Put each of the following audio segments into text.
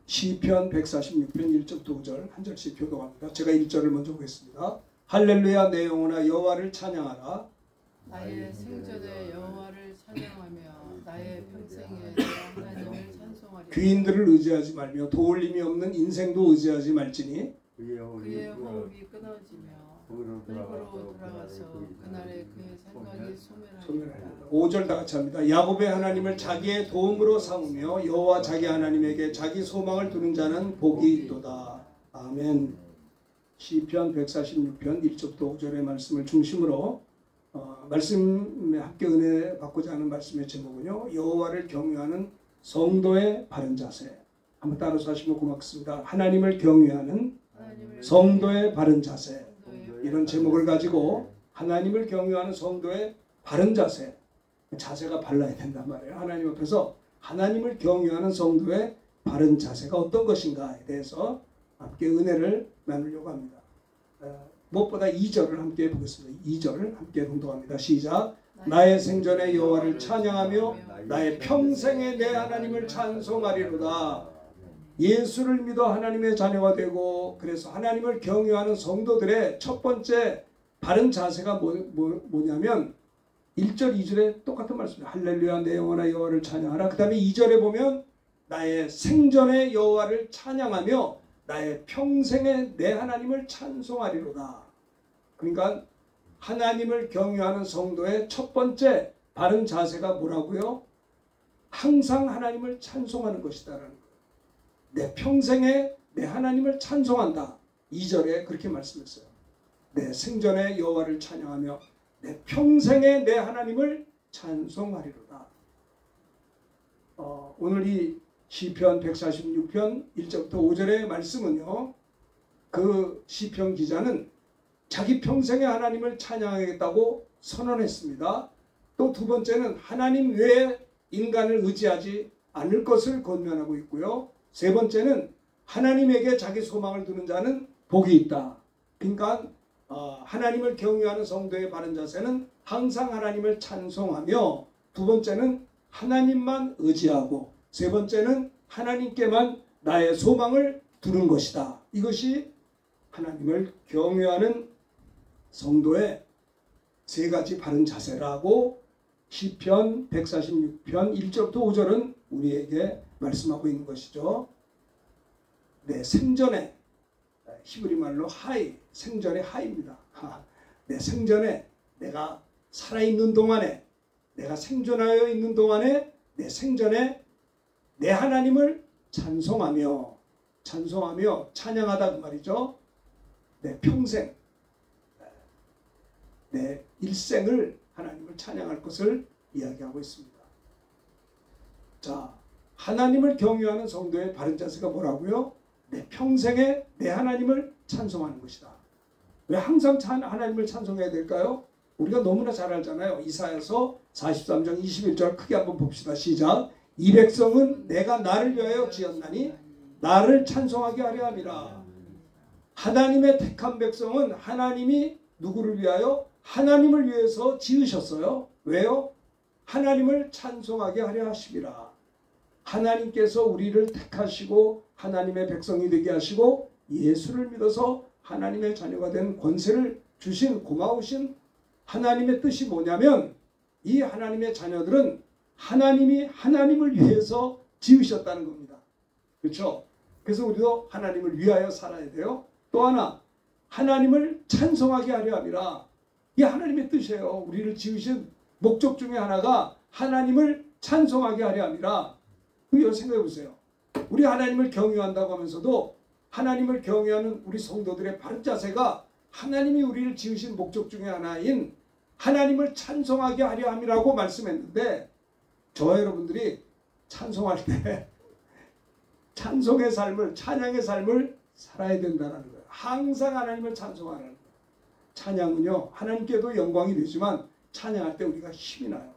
시편 146편 1절부터 5절 한 절씩 교독합니다. 제가 1절을 먼저 보겠습니다. 할렐루야 내 영혼아 여호와를 찬양하라. 나의 생전에 여호와를 찬양하며 나의 평생에 내 하나님을 찬송하리라. 귀인들을 의지하지 말며 도울림이 없는 인생도 의지하지 말지니 그의 호흡이 끊어지며 흙으로 돌아가서 그날에 그의 생각이 소멸하리라. 5절 다 같이 합니다. 야곱의 하나님을 자기의 도움으로 삼으며 여호와 자기 하나님에게 자기 소망을 두는 자는 복이 있도다. 아멘. 시편 146편 1절부터 5절의 말씀을 중심으로 말씀에 함께 은혜 받고자 하는 말씀의 제목은요. 여호와를 경외하는 성도의 바른 자세. 한번 따라서 하시면 고맙습니다. 하나님을 경외하는 성도의 바른 자세. 이런 제목을 가지고 하나님을 경외하는 성도의 바른 자세. 자세가 발라야 된단 말이에요. 하나님 앞에서 하나님을 경외하는 성도의 바른 자세가 어떤 것인가에 대해서 함께 은혜를 나누려고 합니다. 무엇보다 2절을 함께 보겠습니다. 2절을 함께 봉독합니다. 시작. 나의 생전에 여호와를 찬양하며 나의 평생에 내 하나님을 찬송하리로다. 예수를 믿어 하나님의 자녀가 되고 그래서 하나님을 경외하는 성도들의 첫 번째 바른 자세가 뭐냐면 1절 2절에 똑같은 말씀입니다. 할렐루야 내 영혼아 여호와를 찬양하라. 그 다음에 2절에 보면 나의 생전에 여호와를 찬양하며 나의 평생에 내 하나님을 찬송하리로다. 그러니까 하나님을 경외하는 성도의 첫 번째 바른 자세가 뭐라고요? 항상 하나님을 찬송하는 것이다라는 거예요. 내 평생에 내 하나님을 찬송한다. 2절에 그렇게 말씀했어요. 내 생전에 여호와를 찬양하며 내 평생에 내 하나님을 찬송하리로다. 오늘 이 시편 146편 1절부터 5절의 말씀은요. 그 시편 기자는 자기 평생에 하나님을 찬양하겠다고 선언했습니다. 또 두 번째는 하나님 외에 인간을 의지하지 않을 것을 권면하고 있고요. 세 번째는 하나님에게 자기 소망을 두는 자는 복이 있다. 그러니까 하나님을 경외하는 성도의 바른 자세는 항상 하나님을 찬송하며 두 번째는 하나님만 의지하고 세 번째는 하나님께만 나의 소망을 두는 것이다. 이것이 하나님을 경외하는 성도의 세 가지 바른 자세라고 시편 146편 1절부터 5절은 우리에게 말씀하고 있는 것이죠. 내 생전에 히브리 말로 하이, 생전의 하이입니다. 내 생전에 내가 살아있는 동안에 내가 생존하여 있는 동안에 내 생전에 내 하나님을 찬송하며 찬양하다 그 말이죠. 내 평생 내 일생을 하나님을 찬양할 것을 이야기하고 있습니다. 자, 하나님을 경외하는 성도의 바른 자세가 뭐라고요? 내 평생에 내 하나님을 찬송하는 것이다. 왜 항상 하나님을 찬송해야 될까요? 우리가 너무나 잘 알잖아요. 이사야서 43장 21절 크게 한번 봅시다. 시작. 이 백성은 내가 나를 위하여 지었나니 나를 찬송하게 하려 함이라. 하나님의 택한 백성은 하나님이 누구를 위하여? 하나님을 위해서 지으셨어요. 왜요? 하나님을 찬송하게 하려 하심이라. 하나님께서 우리를 택하시고 하나님의 백성이 되게 하시고 예수를 믿어서 하나님의 자녀가 된 권세를 주신 고마우신 하나님의 뜻이 뭐냐면 이 하나님의 자녀들은 하나님이 하나님을 위해서 지으셨다는 겁니다. 그렇죠? 그래서 우리도 하나님을 위하여 살아야 돼요. 또 하나 하나님을 찬송하게 하려 함이라. 이게 하나님의 뜻이에요. 우리를 지으신 목적 중에 하나가 하나님을 찬송하게 하려 함이라. 그게 생각해 보세요. 우리 하나님을 경외한다고 하면서도 하나님을 경외하는 우리 성도들의 바른 자세가 하나님이 우리를 지으신 목적 중에 하나인 하나님을 찬송하게 하려 함이라고 말씀했는데 저와 여러분들이 찬송할 때 찬송의 삶을 찬양의 삶을 살아야 된다는 거예요. 항상 하나님을 찬송하는 거예요. 찬양은요 하나님께도 영광이 되지만 찬양할 때 우리가 힘이 나요.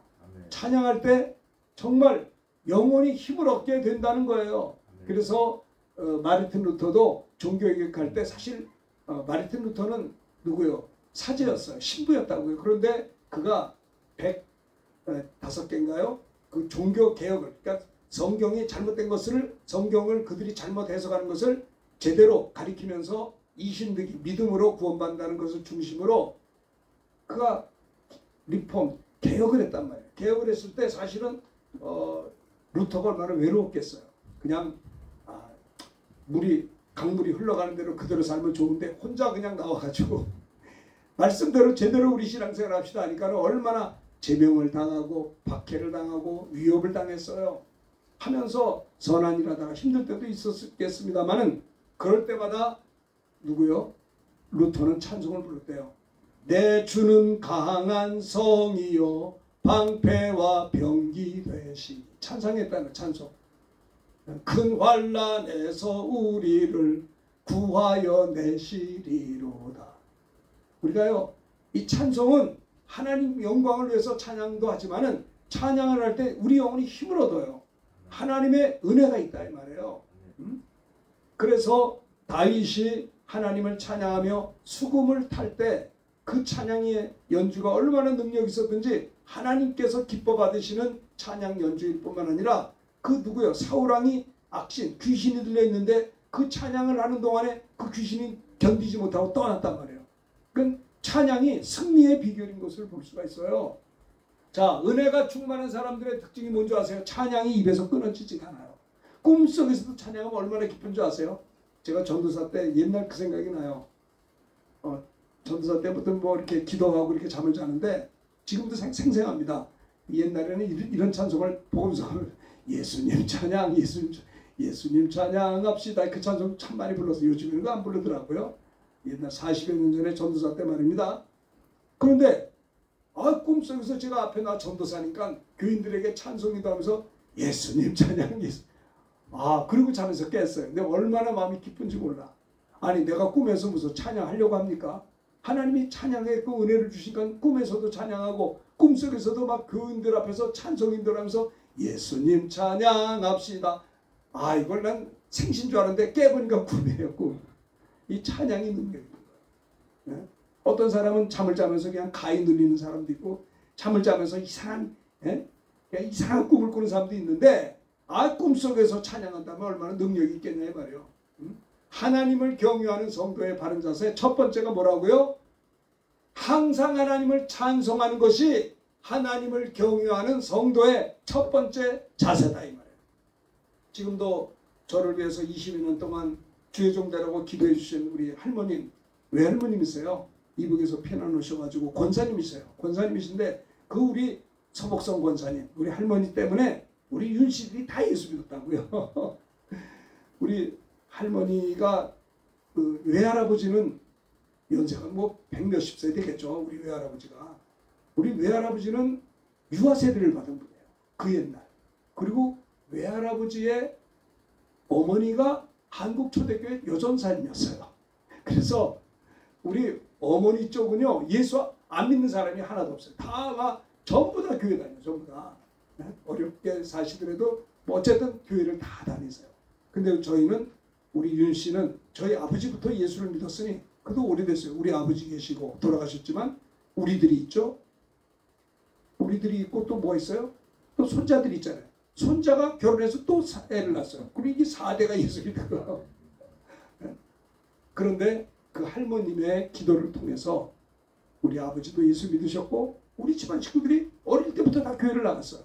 찬양할 때 정말 영혼이 힘을 얻게 된다는 거예요. 그래서 마르틴 루터도 종교개혁할 때 사실 마르틴 루터는 누구요? 사제였어요. 신부였다고요. 그런데 그가 105개인가요? 그 종교개혁을 그러니까 성경이 잘못된 것을 성경을 그들이 잘못 해석하는 것을 제대로 가리키면서 이신득이 믿음으로 구원받는다는 것을 중심으로 그가 리폼 개혁을 했단 말이에요. 개혁을 했을 때 사실은 루터가 얼마나 외로웠겠어요. 그냥 강물이 흘러가는 대로 그대로 살면 좋은데 혼자 그냥 나와가지고 말씀대로 제대로 우리 신앙생활 합시다 하니까 얼마나 제명을 당하고 박해를 당하고 위협을 당했어요. 하면서 선한 일 하다가 힘들 때도 있었겠습니다만은 그럴 때마다 누구요? 루터는 찬송을 불렀대요. 내 주는 강한 성이요 방패와 병기 되시니. 찬송했다는 찬송. 큰 환난에서 우리를 구하여 내시리로다. 우리가요 이 찬송은 하나님 영광을 위해서 찬양도 하지만은 찬양을 할 때 우리 영혼이 힘을 얻어요. 하나님의 은혜가 있다 이 말이에요. 그래서 다윗이 하나님을 찬양하며 수금을 탈 때 그 찬양의 연주가 얼마나 능력이 있었든지 하나님께서 기뻐 받으시는 찬양 연주일 뿐만 아니라 그 누구요? 사울왕이 악신 귀신이 들려 있는데 그 찬양을 하는 동안에 그 귀신이 견디지 못하고 떠났단 말이에요. 그건 찬양이 승리의 비결인 것을 볼 수가 있어요. 자, 은혜가 충만한 사람들의 특징이 뭔지 아세요? 찬양이 입에서 끊어지지 않아요. 꿈속에서도 찬양하면 얼마나 기쁜 줄 아세요? 제가 전도사 때 옛날 그 생각이 나요. 전도사 때부터 뭐 이렇게 기도하고 이렇게 잠을 자는데 지금도 생생합니다. 옛날에는 이런 찬송을 복음성을 예수님 찬양, 예수님 찬양합시다. 그 찬송 참 많이 불러서 요즘에는 안 부르더라고요. 옛날 40여 년 전에 전도사 때 말입니다. 그런데 꿈속에서 제가 앞에 나 전도사니까 교인들에게 찬송이도 하면서 예수님 찬양 그리고 잠에서 깼어요. 근데 얼마나 마음이 기쁜지 몰라. 아니 내가 꿈에서 무슨 찬양하려고 합니까? 하나님이 찬양의 그 은혜를 주시니까 꿈에서도 찬양하고 꿈속에서도 막 교인들 앞에서 찬송인들 하면서 예수님 찬양합시다. 이걸 난 생신 줄 알았는데 깨보니까 꿈이에요. 꿈. 이 찬양이 능력인 거예요. 어떤 사람은 잠을 자면서 그냥 가위 눌리는 사람도 있고 잠을 자면서 이상한 꿈을 꾸는 사람도 있는데 꿈속에서 찬양한다면 얼마나 능력이 있겠냐 말이에요. 하나님을 경유하는 성도의 바른 자세 첫 번째가 뭐라고요? 항상 하나님을 찬송하는 것이 하나님을 경유하는 성도의 첫 번째 자세다 이 말이에요. 지금도 저를 위해서 22년 동안 주의 종되라고 기도해 주신 우리 할머님, 외할머님이세요. 이북에서 피난 오셔가지고 권사님이세요. 권사님이신데 그 우리 서복성 권사님, 우리 할머니 때문에 우리 윤씨들이 다 예수 믿었다고요. 우리 할머니가 그 외할아버지는 연세가 뭐 100몇십 세 되겠죠. 우리 외할아버지가. 우리 외할아버지는 유아 세례를 받은 분이에요. 그 옛날. 그리고 외할아버지의 어머니가 한국 초대교회 여전사님이었어요. 그래서 우리 어머니 쪽은요 예수 안 믿는 사람이 하나도 없어요. 다 전부 다 교회 다녀요. 전부 다. 어렵게 사시더라도 뭐 어쨌든 교회를 다 다니세요. 근데 저희는 우리 윤 씨는 저희 아버지부터 예수를 믿었으니 그도 오래됐어요. 우리 아버지 계시고 돌아가셨지만 우리들이 있죠. 우리들이 있고 또 뭐 있어요? 또 손자들이 있잖아요. 손자가 결혼해서 또 애를 낳았어요. 그리고 이게 4대가 예수 믿어요. 그런데 그 할머님의 기도를 통해서 우리 아버지도 예수 믿으셨고 우리 집안 식구들이 어릴 때부터 다 교회를 나갔어요.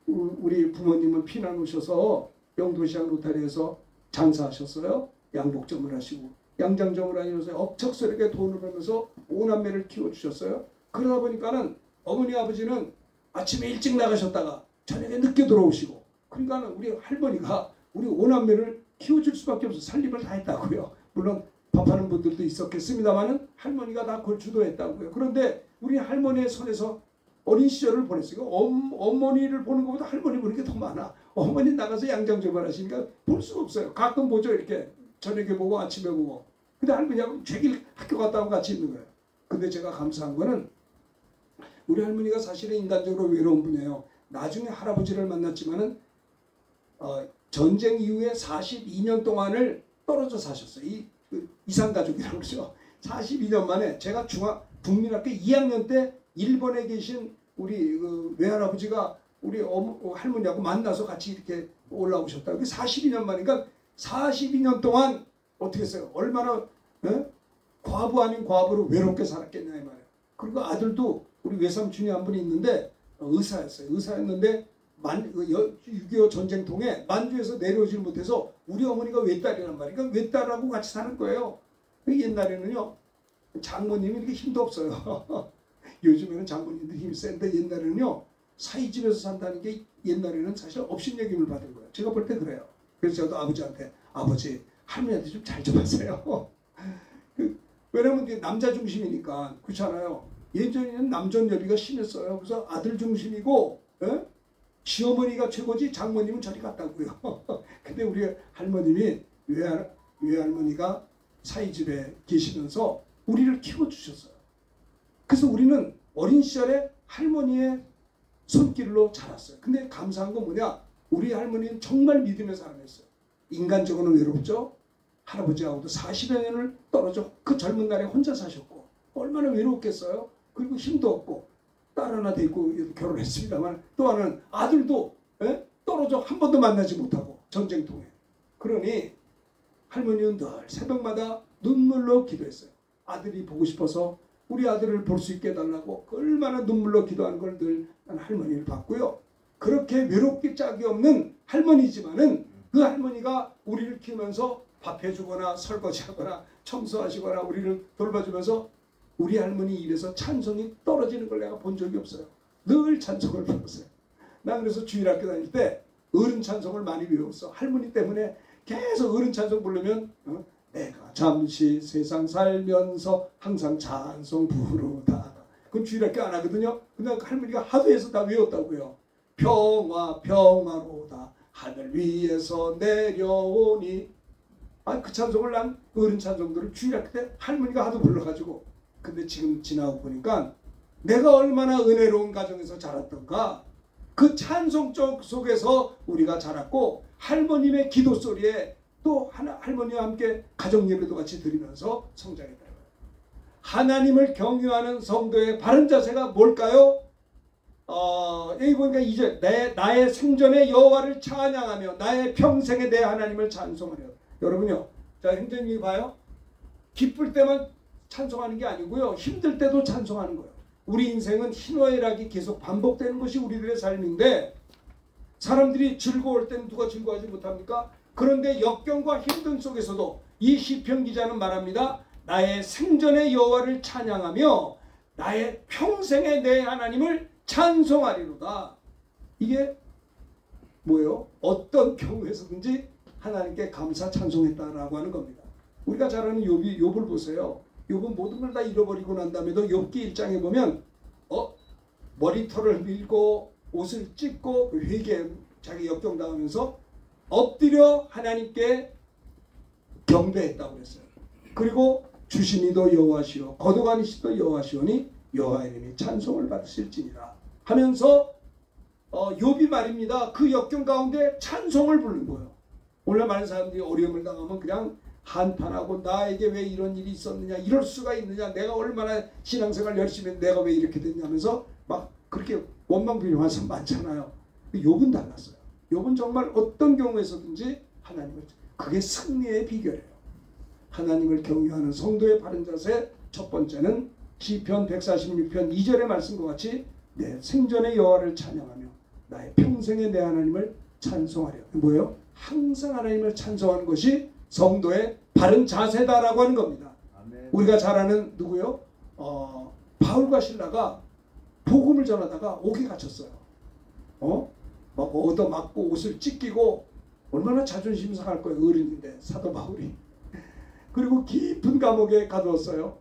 우리 부모님은 피난 오셔서 영도시장 로타리에서 장사하셨어요. 양복점을 하시고 양장점을 하면서 억척스럽게 돈을 벌면서 5남매를 키워주셨어요. 그러다 보니까는 어머니 아버지는 아침에 일찍 나가셨다가 저녁에 늦게 들어오시고 그러니까 우리 할머니가 우리 5남매를 키워줄 수밖에 없어서 살림을 다 했다고요. 물론 밥하는 분들도 있었겠습니다만은 할머니가 다 그걸 주도했다고요. 그런데 우리 할머니의 손에서 어린 시절을 보냈어요. 어머니를 보는 것보다 할머니 보는 게 더 많아. 어머니 나가서 양장점을 하시니까 볼 수가 없어요. 가끔 보죠. 이렇게 저녁에 보고 아침에 보고. 근데 할머니하고 죄길 학교 갔다 오고 같이 있는 거예요. 근데 제가 감사한 거는 우리 할머니가 사실은 인간적으로 외로운 분이에요. 나중에 할아버지를 만났지만은 전쟁 이후에 42년 동안을 떨어져 사셨어요. 이산가족이라고 그러죠. 42년 만에 제가 국민학교 2학년 때 일본에 계신 우리 외할아버지가 우리 할머니하고 만나서 같이 이렇게 올라오셨다. 그게 42년 만이니까 42년 동안 어떻게 했어요? 얼마나 과부 아닌 과부로 외롭게 살았겠냐 이 말이에요. 그리고 아들도 우리 외삼촌이 한 분이 있는데 의사였어요. 의사였는데 6.25 전쟁통에 만주에서 내려오질 못해서 우리 어머니가 외딸이란 말이에요. 그러니까 외딸하고 같이 사는 거예요. 옛날에는요. 장모님이 이렇게 힘도 없어요. 요즘에는 장모님들이 힘이 센데 옛날에는요. 사이집에서 산다는 게 옛날에는 사실 업신여김을 받은 거예요. 제가 볼 때 그래요. 그래서 저도 아버지한테 아버지 할머니한테 좀 잘 좀 하세요. 왜냐면 이게 남자 중심이니까 그렇잖아요. 예전에는 남존여비가 심했어요. 그래서 아들 중심이고 시어머니가 최고지 장모님은 저리 갔다고요. 근데 우리 할머님이 외할머니가 사이집에 계시면서 우리를 키워주셨어요. 그래서 우리는 어린 시절에 할머니의 손길로 자랐어요. 근데 감사한 건 뭐냐? 우리 할머니는 정말 믿음의 사람이었어요. 인간적으로는 외롭죠. 할아버지하고도 40여 년을 떨어져 그 젊은 날에 혼자 사셨고 얼마나 외로웠겠어요. 그리고 힘도 없고 딸 하나 데리고 결혼했습니다만 또 하나는 아들도 떨어져 한 번도 만나지 못하고 전쟁통에. 그러니 할머니는 늘 새벽마다 눈물로 기도했어요. 아들이 보고 싶어서 우리 아들을 볼 수 있게 해달라고 얼마나 눈물로 기도하는 걸 늘 할머니를 봤고요. 그렇게 외롭기 짝이 없는 할머니지만은 그 할머니가 우리를 키우면서 밥 해주거나 설거지하거나 청소하시거나 우리를 돌봐주면서 우리 할머니 입에서 찬송이 떨어지는 걸 내가 본 적이 없어요. 늘 찬송을 불렀어요. 난 그래서 주일학교 다닐 때 어른 찬송을 많이 외웠어. 할머니 때문에 계속 어른 찬송 부르면 내가 잠시 세상 살면서 항상 찬송 부르다. 그건 주일학교 안 하거든요. 근데 할머니가 하도 해서 다 외웠다고요. 평화 평화로다 하늘 위에서 내려오니. 그 찬송을 난 어른 찬송들을 주일학교 때 할머니가 하도 불러가지고. 근데 지금 지나고 보니까 내가 얼마나 은혜로운 가정에서 자랐던가. 그 찬송 속에서 우리가 자랐고 할머님의 기도 소리에 또 할머니와 함께 가정 예배도 같이 드리면서 성장했다. 하나님을 경유하는 성도의 바른 자세가 뭘까요? 여기 보니까 이제 나의 생전의 여호와를 찬양하며 나의 평생에 내 하나님을 찬송하려. 여러분요, 자 행전이 봐요. 기쁠 때만 찬송하는 게 아니고요, 힘들 때도 찬송하는 거예요. 우리 인생은 희노애락이 계속 반복되는 것이 우리들의 삶인데 사람들이 즐거울 때는 누가 즐거워하지 못합니까? 그런데 역경과 힘든 속에서도 이 시편 기자는 말합니다. 나의 생전의 여호와를 찬양하며 나의 평생에 내 하나님을 찬송하리로다. 이게 뭐예요? 어떤 경우에서든지 하나님께 감사 찬송했다라고 하는 겁니다. 우리가 잘 아는 욥을 보세요. 욥은 모든 걸 다 잃어버리고 난 다음에도 욥기 1장에 보면 머리털을 밀고 옷을 찢고 회개 자기 역경당하면서 엎드려 하나님께 경배했다고 그랬어요. 그리고 주신 이도 여호와시오 거룩한 이시도 여호와시오니 여호와의 이름이 찬송을 받으실지니라 하면서 욥이 말입니다. 그 역경 가운데 찬송을 부르는 거예요. 원래 많은 사람들이 어려움을 당하면 그냥 한탄하고 나에게 왜 이런 일이 있었느냐, 이럴 수가 있느냐, 내가 얼마나 신앙생활 열심히 했는데 내가 왜 이렇게 됐냐면서 막 그렇게 원망비료한 사람 많잖아요. 욥은 달랐어요. 욥은 정말 어떤 경우에서든지 하나님을, 그게 승리의 비결이에요. 하나님을 경유하는 성도의 바른 자세 첫 번째는 시편 146편 2절의 말씀과 같이 내 생전의 여호와를 찬양하며 나의 평생에 내 하나님을 찬송하려. 뭐예요? 항상 하나님을 찬송하는 것이 성도의 바른 자세다라고 하는 겁니다. 아멘. 우리가 잘 아는 누구요? 바울과 실라가 복음을 전하다가 옥에 갇혔어요. 막 얻어맞고 옷을 찢기고 얼마나 자존심 상할 거예요. 어른인데 사도 바울이. 그리고 깊은 감옥에 가두었어요.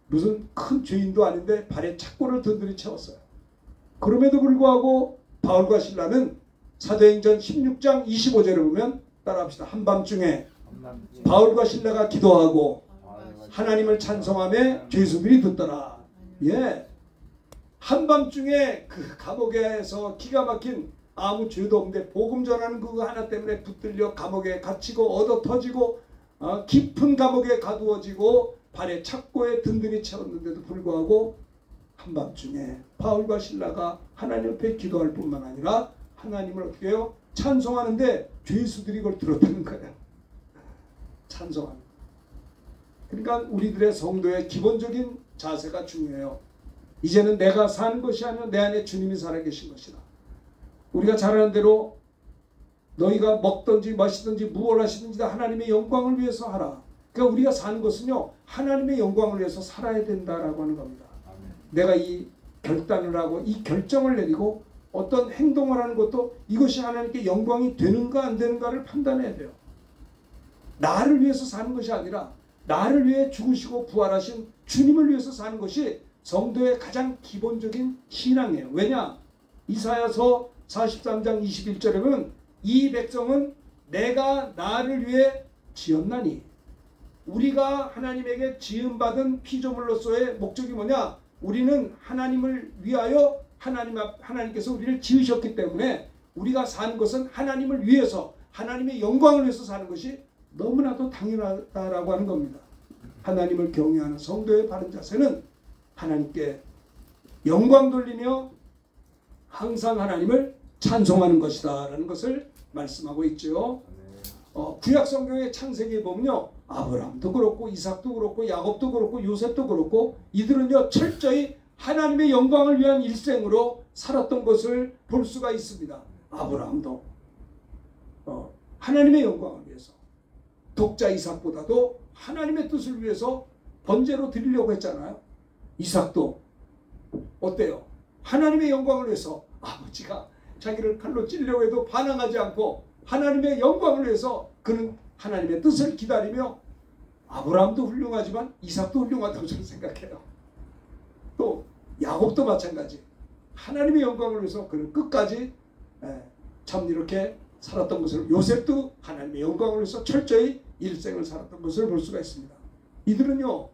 무슨 큰 죄인도 아닌데 발에 착고를 든든히 채웠어요. 그럼에도 불구하고 바울과 실라는 사도행전 16장 25절을 보면 따라합시다. 한밤중에 바울과 실라가 기도하고 하나님을 찬송하며 죄수들이 듣더라. 예, 한밤중에 그 감옥에서 기가 막힌 아무 죄도 없는데 복음 전하는 그거 하나 때문에 붙들려 감옥에 갇히고 얻어 터지고 깊은 감옥에 가두어지고 발에 착고에 든든히 채웠는데도 불구하고 한밤중에 바울과 실라가 하나님 앞에 기도할 뿐만 아니라 하나님을 어떻게 해요? 찬송하는데 죄수들이 그걸 들었다는 거예요. 찬송하는. 그러니까 우리들의 성도의 기본적인 자세가 중요해요. 이제는 내가 사는 것이 아니라 내 안에 주님이 살아계신 것이다. 우리가 잘 아는 대로 너희가 먹든지 마시든지 무엇을 하시든지 다 하나님의 영광을 위해서 하라. 그러니까 우리가 사는 것은요, 하나님의 영광을 위해서 살아야 된다라고 하는 겁니다. 내가 이 결단을 하고 이 결정을 내리고 어떤 행동을 하는 것도 이것이 하나님께 영광이 되는가 안 되는가를 판단해야 돼요. 나를 위해서 사는 것이 아니라 나를 위해 죽으시고 부활하신 주님을 위해서 사는 것이 성도의 가장 기본적인 신앙이에요. 왜냐? 이사야서 43장 21절에 보면 이 백성은 내가 나를 위해 지었나니, 우리가 하나님에게 지음받은 피조물로서의 목적이 뭐냐? 우리는 하나님을 위하여 하나님께서 우리를 지으셨기 때문에 우리가 사는 것은 하나님을 위해서, 하나님의 영광을 위해서 사는 것이 너무나도 당연하다라고 하는 겁니다. 하나님을 경외하는 성도의 바른 자세는 하나님께 영광 돌리며 항상 하나님을 찬송하는 것이다 라는 것을 말씀하고 있죠. 구약 성경의 창세기에 보면요, 아브라함도 그렇고 이삭도 그렇고 야곱도 그렇고 요셉도 그렇고 이들은요 철저히 하나님의 영광을 위한 일생으로 살았던 것을 볼 수가 있습니다. 아브라함도 하나님의 영광을 위해서, 독자 이삭보다도 하나님의 뜻을 위해서 번제로 드리려고 했잖아요. 이삭도 어때요? 하나님의 영광을 위해서 아버지가 자기를 칼로 찌르려고 해도 반항하지 않고 하나님의 영광을 위해서 그는 하나님의 뜻을 기다리며, 아브라함도 훌륭하지만 이삭도 훌륭하다고 저는 생각해요. 또 야곱도 마찬가지. 하나님의 영광을 위해서 그는 끝까지 참 이렇게 살았던 것을, 요셉도 하나님의 영광을 위해서 철저히 일생을 살았던 것을 볼 수가 있습니다. 이들은요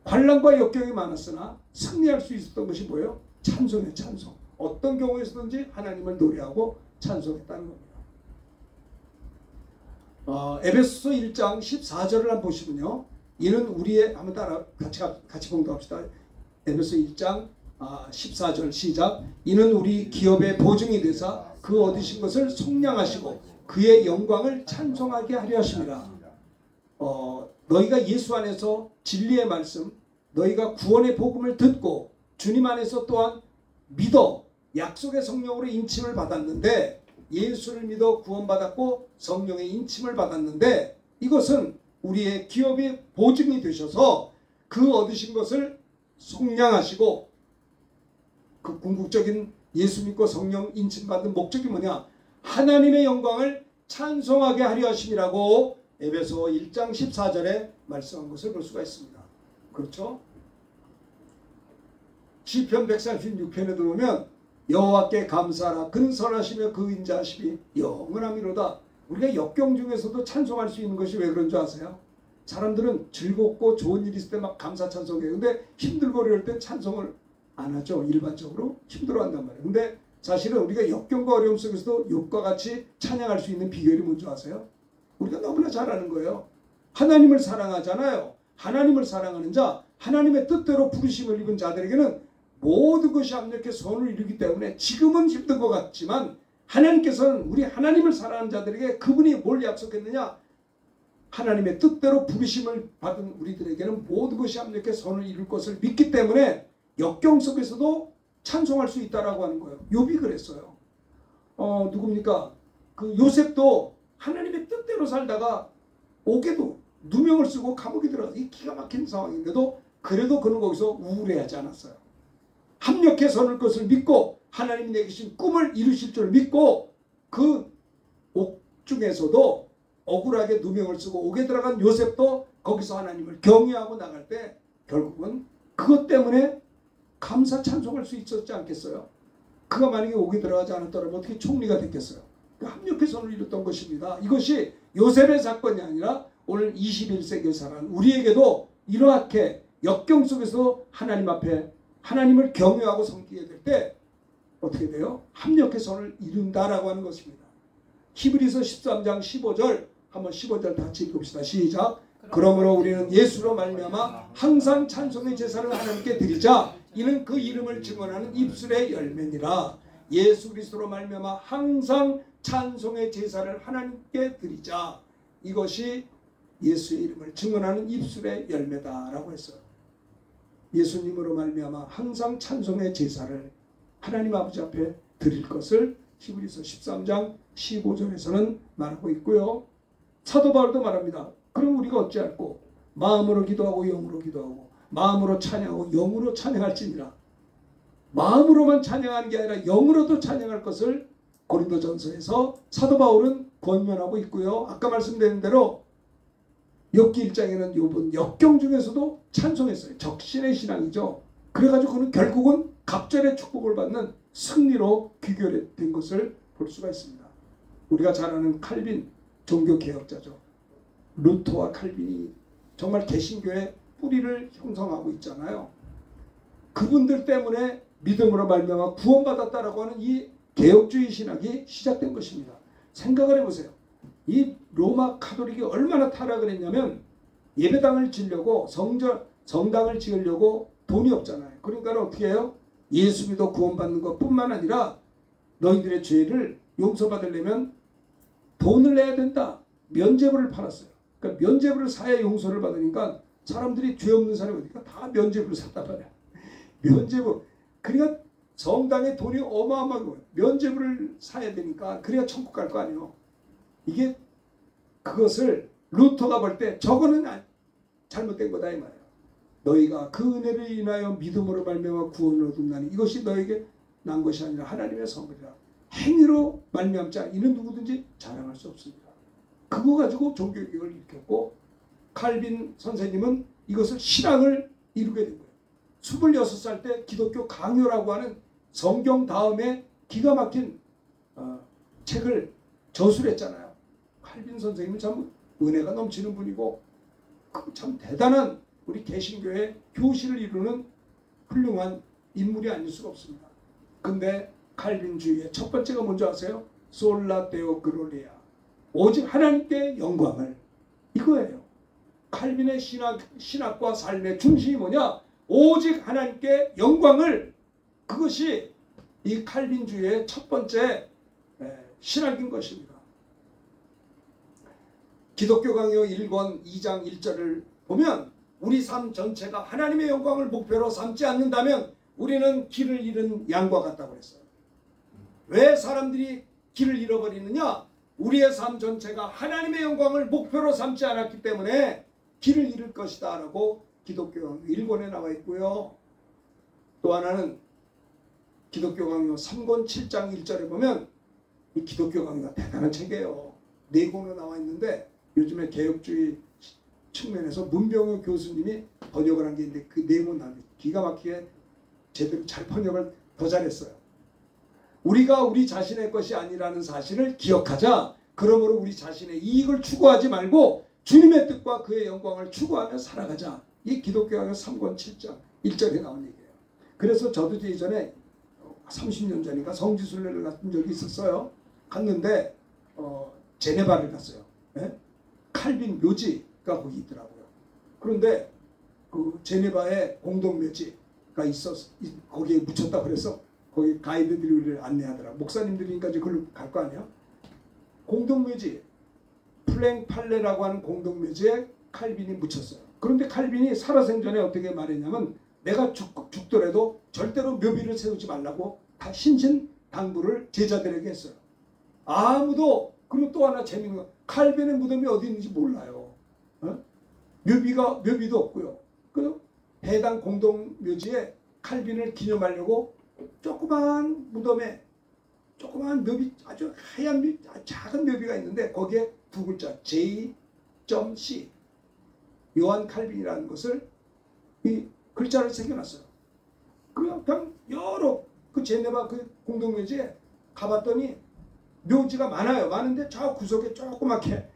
환난과 역경이 많았으나 승리할 수 있었던 것이 뭐예요? 찬송이에요. 찬송. 어떤 경우에서든지 하나님을 노래하고 찬송했다는 겁니다. 에베소서 1장 14절을 한번 보시면요, 이는 우리의, 한번 따라 같이 봉독합시다. 에베소 1장 14절 시작. 이는 우리 기업의 보증이 되사 그 얻으신 것을 속량하시고 그의 영광을 찬송하게 하려 하심이라. 너희가 예수 안에서 진리의 말씀, 너희가 구원의 복음을 듣고 주님 안에서 또한 믿어 약속의 성령으로 인침을 받았는데, 예수를 믿어 구원받았고 성령의 인침을 받았는데, 이것은 우리의 기업의 보증이 되셔서 그 얻으신 것을 속량하시고, 그 궁극적인 예수 믿고 성령 인침 받은 목적이 뭐냐? 하나님의 영광을 찬송하게 하려 하심이라고 에베소 1장 14절에 말씀한 것을 볼 수가 있습니다. 그렇죠? 시편 136편에도 보면 여호와께 감사하라, 그는 선하시며 그 인자하심이 영원함이로다. 우리가 역경 중에서도 찬송할 수 있는 것이 왜 그런 줄 아세요? 사람들은 즐겁고 좋은 일이 있을 때 막 감사 찬송해요. 근데 힘들고 어려울 때 찬송을 안 하죠. 일반적으로 힘들어한단 말이에요. 근데 사실은 우리가 역경과 어려움 속에서도 욥과 같이 찬양할 수 있는 비결이 뭔지 아세요? 우리가 너무나 잘 아는 거예요. 하나님을 사랑하잖아요. 하나님을 사랑하는 자, 하나님의 뜻대로 부르심을 입은 자들에게는 모든 것이 합력해 선을 이루기 때문에 지금은 힘든 것 같지만 하나님께서는 우리 하나님을 사랑하는 자들에게 그분이 뭘 약속했느냐? 하나님의 뜻대로 부르심을 받은 우리들에게는 모든 것이 합력해 선을 이룰 것을 믿기 때문에 역경 속에서도 찬송할 수 있다라고 하는 거예요. 욥이 그랬어요. 누굽니까? 그 요셉도 하나님의 뜻대로 살다가 옥에도 누명을 쓰고 감옥에 들어가서 이 기가 막힌 상황인데도 그래도 그는 거기서 우울해하지 않았어요. 합력해 선을 것을 믿고 하나님이 내게 주신 꿈을 이루실 줄 믿고 그 옥 중에서도 억울하게 누명을 쓰고 옥에 들어간 요셉도 거기서 하나님을 경외하고 나갈 때 결국은 그것 때문에 감사 찬송할 수 있었지 않겠어요? 그가 만약에 옥에 들어가지 않았더라면 어떻게 총리가 됐겠어요? 합력해 선을 이뤘던 것입니다. 이것이 요셉의 사건이 아니라 오늘 21세기에 살아가는 우리에게도 이렇게 역경 속에서 하나님 앞에 하나님을 경외하고 섬기게 될 때 어떻게 돼요? 합력해 선을 이룬다라고 하는 것입니다. 히브리서 13장 15절 한번 15절 같이 읽읍시다. 시작. 그러므로 우리는 예수로 말미암아 항상 찬송의 제사를 하나님께 드리자 이는 그 이름을 증언하는 입술의 열매니라. 예수 그리스도로 말미암아 항상 찬송의 제사를 하나님께 드리자. 이것이 예수의 이름을 증언하는 입술의 열매다라고 했어요. 예수님으로 말미암아 항상 찬송의 제사를 하나님 아버지 앞에 드릴 것을 히브리서 13장 15절에서는 말하고 있고요. 사도 바울도 말합니다. 그럼 우리가 어찌할꼬? 마음으로 기도하고 영으로 기도하고 마음으로 찬양하고 영으로 찬양할지니라. 마음으로만 찬양하는 게 아니라 영으로도 찬양할 것을 고린도전서에서 사도 바울은 권면하고 있고요. 아까 말씀드린 대로 욥기 1장에는 욥은 역경 중에서도 찬송했어요. 적신의 신앙이죠. 그래가지고 그는 결국은 갑절의 축복을 받는 승리로 귀결된 것을 볼 수가 있습니다. 우리가 잘 아는 칼빈 종교개혁자죠. 루터와 칼빈이 정말 개신교의 뿌리를 형성하고 있잖아요. 그분들 때문에 믿음으로 말미암아 구원받았다라고 하는 이 개혁주의 신학이 시작된 것입니다. 생각을 해보세요. 이 로마 카톨릭이 얼마나 타락을 했냐면 예배당을 지으려고 성당을 지으려고 돈이 없잖아요. 그러니까 어떻게 해요? 예수 믿어 구원받는 것뿐만 아니라 너희들의 죄를 용서받으려면 돈을 내야 된다. 면죄부를 팔았어요. 그러니까 면죄부를 사야 용서를 받으니까 사람들이 죄 없는 사람이 어디가 다 면죄부를 샀단 말이야. 면죄부. 그러니까 성당에 돈이 어마어마하고 면죄부를 사야 되니까 그래야 천국 갈 거 아니에요. 이게 그것을 루터가 볼 때 저거는 잘못된 거다 이 말이에요. 너희가 그 은혜를 인하여 믿음으로 말미암아 구원을 얻었나니 이것이 너에게 난 것이 아니라 하나님의 선물이라. 행위로 말미암지 않아 이는 누구든지 자랑할 수 없습니다. 그거 가지고 종교개혁을 일으켰고 칼빈 선생님은 이것을 신앙을 이루게 된 거예요. 26살 때 기독교 강요라고 하는 성경 다음에 기가 막힌 책을 저술했잖아요. 칼빈 선생님은 참 은혜가 넘치는 분이고 참 대단한 우리 개신교의 교실을 이루는 훌륭한 인물이 아닐 수가 없습니다. 근데 칼빈주의의 첫 번째가 뭔지 아세요? 솔라 데오 글로리아. 오직 하나님께 영광을. 이거예요. 칼빈의 신학과 삶의 중심이 뭐냐? 오직 하나님께 영광을. 그것이 이 칼빈주의의 첫 번째 신학인 것입니다. 기독교 강요 1권 2장 1절을 보면 우리 삶 전체가 하나님의 영광을 목표로 삼지 않는다면 우리는 길을 잃은 양과 같다고 했어요. 왜 사람들이 길을 잃어버리느냐? 우리의 삶 전체가 하나님의 영광을 목표로 삼지 않았기 때문에 길을 잃을 것이다 라고 기독교 강요 1권에 나와 있고요. 또 하나는 기독교 강요 3권 7장 1절에 보면 이 기독교 강요가 대단한 책이에요. 4권으로 나와 있는데 요즘에 개혁주의 측면에서 문병호 교수님이 번역을 한 게 있는데 그 4권 나왔는데 기가 막히게 제대로 잘 번역을 더 잘했어요. 우리가 우리 자신의 것이 아니라는 사실을 기억하자. 그러므로 우리 자신의 이익을 추구하지 말고 주님의 뜻과 그의 영광을 추구하며 살아가자. 이 기독교 강요 3권 7장 1절에 나온 얘기예요. 그래서 저도 예전에 30년 전인가 성지순례를 갔던 적이 있었어요. 갔는데 제네바를 갔어요. 네? 칼빈 묘지가 거기 있더라고요. 그런데 그 제네바에 공동묘지가 있어서 거기에 묻혔다 그래서 거기 가이드들이 우리를 안내하더라고요. 목사님들이니까 이제 그걸로 갈 거 아니에요. 공동묘지 플랭팔레라고 하는 공동묘지에 칼빈이 묻혔어요. 그런데 칼빈이 살아생전에 어떻게 말했냐면 내가 죽더라도 절대로 묘비를 세우지 말라고 다 신신당부를 제자들에게 했어요. 아무도. 그리고 또 하나 재밌는 거 칼빈의 무덤이 어디 있는지 몰라요. 묘비도 없고요. 그 해당 공동묘지에 칼빈을 기념하려고 조그만 무덤에 조그만 묘비 아주 하얀 묘비, 작은 묘비가 있는데 거기에 두 글자 J.C 요한 칼빈이라는 것을 이 글자를 새겨놨어요. 그냥 여러 그 제네바 그 공동묘지에 가봤더니 묘지가 많아요. 많은데 저 구석에 조그맣게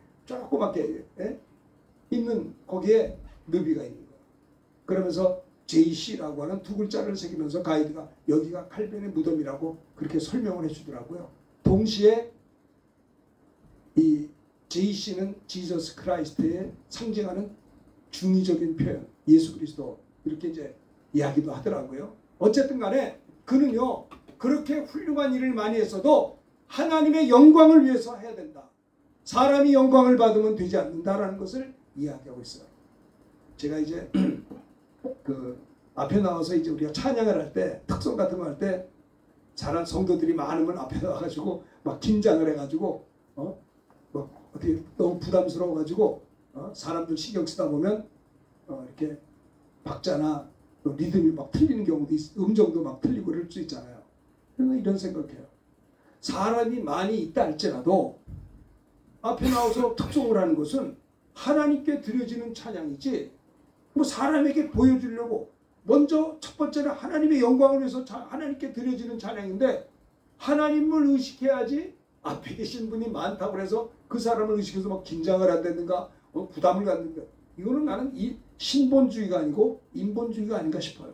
있는 거기에 묘비가 있는 거예요. 그러면서 JC라고 하는 두 글자를 새기면서 가이드가 여기가 칼빈의 무덤이라고 그렇게 설명을 해주더라고요. 동시에 이 JC는 지저스 크라이스트에 상징하는 중의적인 표현, 예수 그리스도 이렇게 이제 이야기도 하더라고요. 어쨌든 간에 그는요 그렇게 훌륭한 일을 많이 했어도 하나님의 영광을 위해서 해야 된다. 사람이 영광을 받으면 되지 않는다라는 것을 이야기하고 있어요. 제가 이제 그 앞에 나와서 이제 우리가 찬양을 할 때 특송 같은 거 할 때 잘한 성도들이 많으면 앞에 나와가지고 막 긴장을 해가지고 뭐 어떻게 너무 부담스러워가지고 사람들 신경 쓰다 보면 이렇게 박자나 리듬이 막 틀리는 경우도 음정도 막 틀리고 그럴 수 있잖아요. 그래서 이런 생각해요. 사람이 많이 있다 할지라도 앞에 나와서 특송을 하는 것은 하나님께 드려지는 찬양이지 뭐 사람에게 보여주려고 먼저 첫 번째는 하나님의 영광을 위해서 하나님께 드려지는 찬양인데 하나님을 의식해야지 앞에 계신 분이 많다고 해서 그 사람을 의식해서 막 긴장을 한다든가 부담을 갖는다. 이거는 나는 이 신본주의가 아니고 인본주의가 아닌가 싶어요.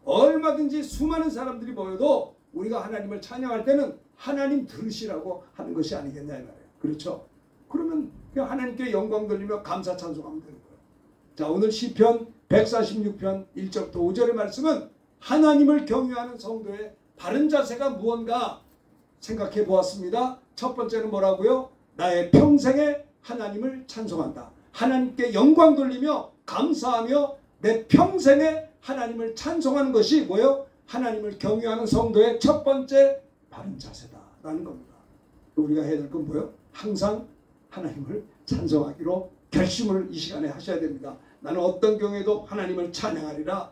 얼마든지 수많은 사람들이 모여도 우리가 하나님을 찬양할 때는 하나님 들으시라고 하는 것이 아니겠냐 이 말이에요. 그렇죠? 그러면 그냥 하나님께 영광 돌리며 감사 찬송하면 되는 거예요. 자, 오늘 시편 146편 1절부터 5절의 말씀은 하나님을 경외하는 성도의 바른 자세가 무언가 생각해 보았습니다. 첫 번째는 뭐라고요? 나의 평생에 하나님을 찬송한다. 하나님께 영광 돌리며 감사하며 내 평생에 하나님을 찬송하는 것이 뭐예요? 하나님을 경외하는 성도의 첫 번째 바른 자세다라는 겁니다. 우리가 해야 될 건 뭐예요? 항상 하나님을 찬송하기로 결심을 이 시간에 하셔야 됩니다. 나는 어떤 경우에도 하나님을 찬양하리라.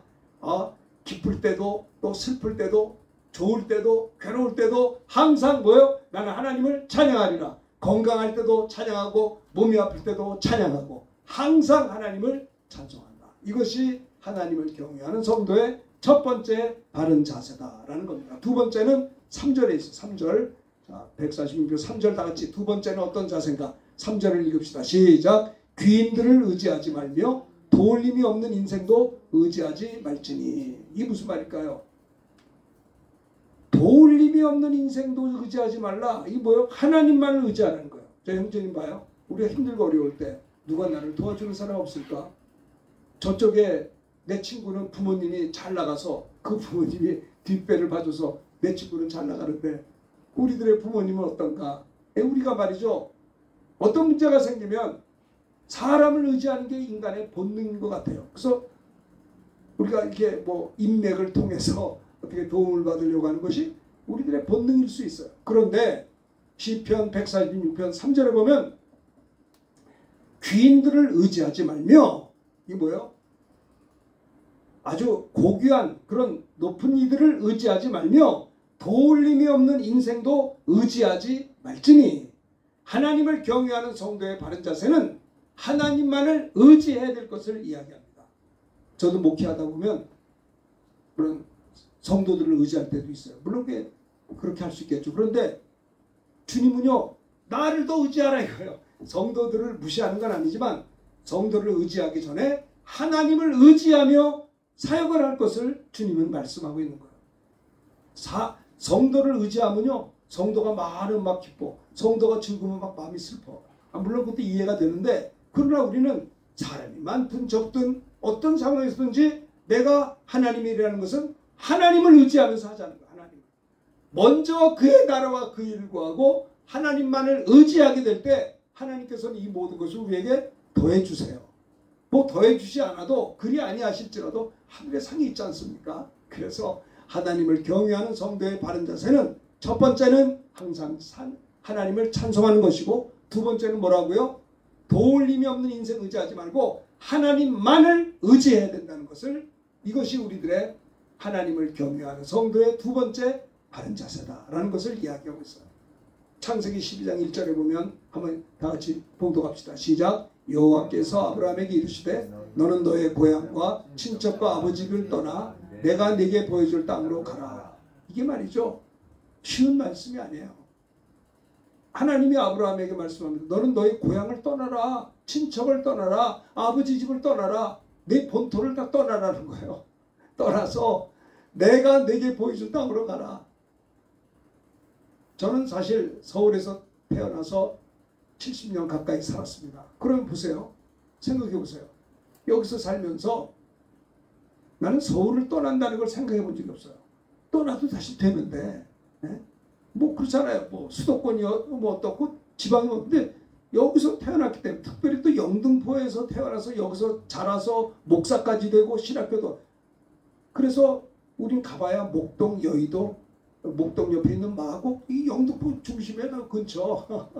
기쁠 때도 또 슬플 때도 좋을 때도 괴로울 때도 항상 뭐예요? 나는 하나님을 찬양하리라. 건강할 때도 찬양하고 몸이 아플 때도 찬양하고 항상 하나님을 찬송한다. 이것이 하나님을 경외하는 성도의 첫 번째 바른 자세다라는 겁니다. 두 번째는 3절에 있어. 3절. 자, 146편 3절 다 같이 두 번째는 어떤 자세인가? 3절을 읽읍시다. 시작. 귀인들을 의지하지 말며 도울림이 없는 인생도 의지하지 말지니. 이게 무슨 말일까요? 도울림이 없는 인생도 의지하지 말라. 이게 뭐예요? 하나님만을 의지하는 거예요. 저 형제님 봐요. 우리가 힘들고 어려울 때 누가 나를 도와주는 사람 없을까? 저쪽에 내 친구는 부모님이 잘 나가서 그 부모님이 뒷배를 봐줘서 내 친구는 잘 나가는데 우리들의 부모님은 어떤가? 우리가 말이죠. 어떤 문제가 생기면 사람을 의지하는 게 인간의 본능인 것 같아요. 그래서 우리가 이렇게 뭐 인맥을 통해서 어떻게 도움을 받으려고 하는 것이 우리들의 본능일 수 있어요. 그런데 시편 146편 3절에 보면 귀인들을 의지하지 말며 이게 뭐예요? 아주 고귀한 그런 높은 이들을 의지하지 말며 도울림이 없는 인생도 의지하지 말지니. 하나님을 경외하는 성도의 바른 자세는 하나님만을 의지해야 될 것을 이야기합니다. 저도 목회하다 보면 그런 성도들을 의지할 때도 있어요. 물론 그렇게 할 수 있겠죠. 그런데 주님은요. 나를 더 의지하라 이거예요. 성도들을 무시하는 건 아니지만 성도를 의지하기 전에 하나님을 의지하며 사역을 할 것을 주님은 말씀하고 있는 거예요. 성도를 의지하면요. 성도가 말은 막 기뻐. 성도가 즐거우면 막 마음이 슬퍼. 물론 그것도 이해가 되는데 그러나 우리는 사람이 많든 적든 어떤 상황에서든지 내가 하나님이라는 것은 하나님을 의지하면서 하자는 거예요. 하나님. 먼저 그의 나라와 그 일을 구하고 하나님만을 의지하게 될 때 하나님께서는 이 모든 것을 우리에게 더해 주세요. 뭐 더해 주지 않아도 그리 아니하실지라도 하늘에 상이 있지 않습니까? 그래서 하나님을 경외하는 성도의 바른 자세는 첫 번째는 항상 하나님을 찬송하는 것이고 두 번째는 뭐라고요? 도울림이 없는 인생 의지하지 말고 하나님만을 의지해야 된다는 것을 이것이 우리들의 하나님을 경외하는 성도의 두 번째 바른 자세다라는 것을 이야기하고 있어요. 창세기 12장 1절에 보면 한번 다 같이 봉독합시다. 시작. 여호와께서 아브라함에게 이르시되 너는 너의 고향과 친척과 아버지를 떠나 내가 네게 보여줄 땅으로 가라. 이게 말이죠. 쉬운 말씀이 아니에요. 하나님이 아브라함에게 말씀합니다. 너는 너의 고향을 떠나라. 친척을 떠나라. 아버지 집을 떠나라. 내 본토를 다 떠나라는 거예요. 떠나서 내가 네게 보여줄 땅으로 가라. 저는 사실 서울에서 태어나서 70년 가까이 살았습니다. 그러면 보세요. 생각해 보세요. 여기서 살면서 나는 서울을 떠난다는 걸 생각해 본 적이 없어요. 떠나도 다시 되는데, 예? 뭐 그렇잖아요. 뭐 수도권이 뭐 어떻고 지방이 어떤데 여기서 태어났기 때문에, 특별히 또 영등포에서 태어나서 여기서 자라서 목사까지 되고 신학교도, 그래서 우린 가봐야 목동, 여의도, 목동 옆에 있는 마곡, 이 영등포 중심에 근처.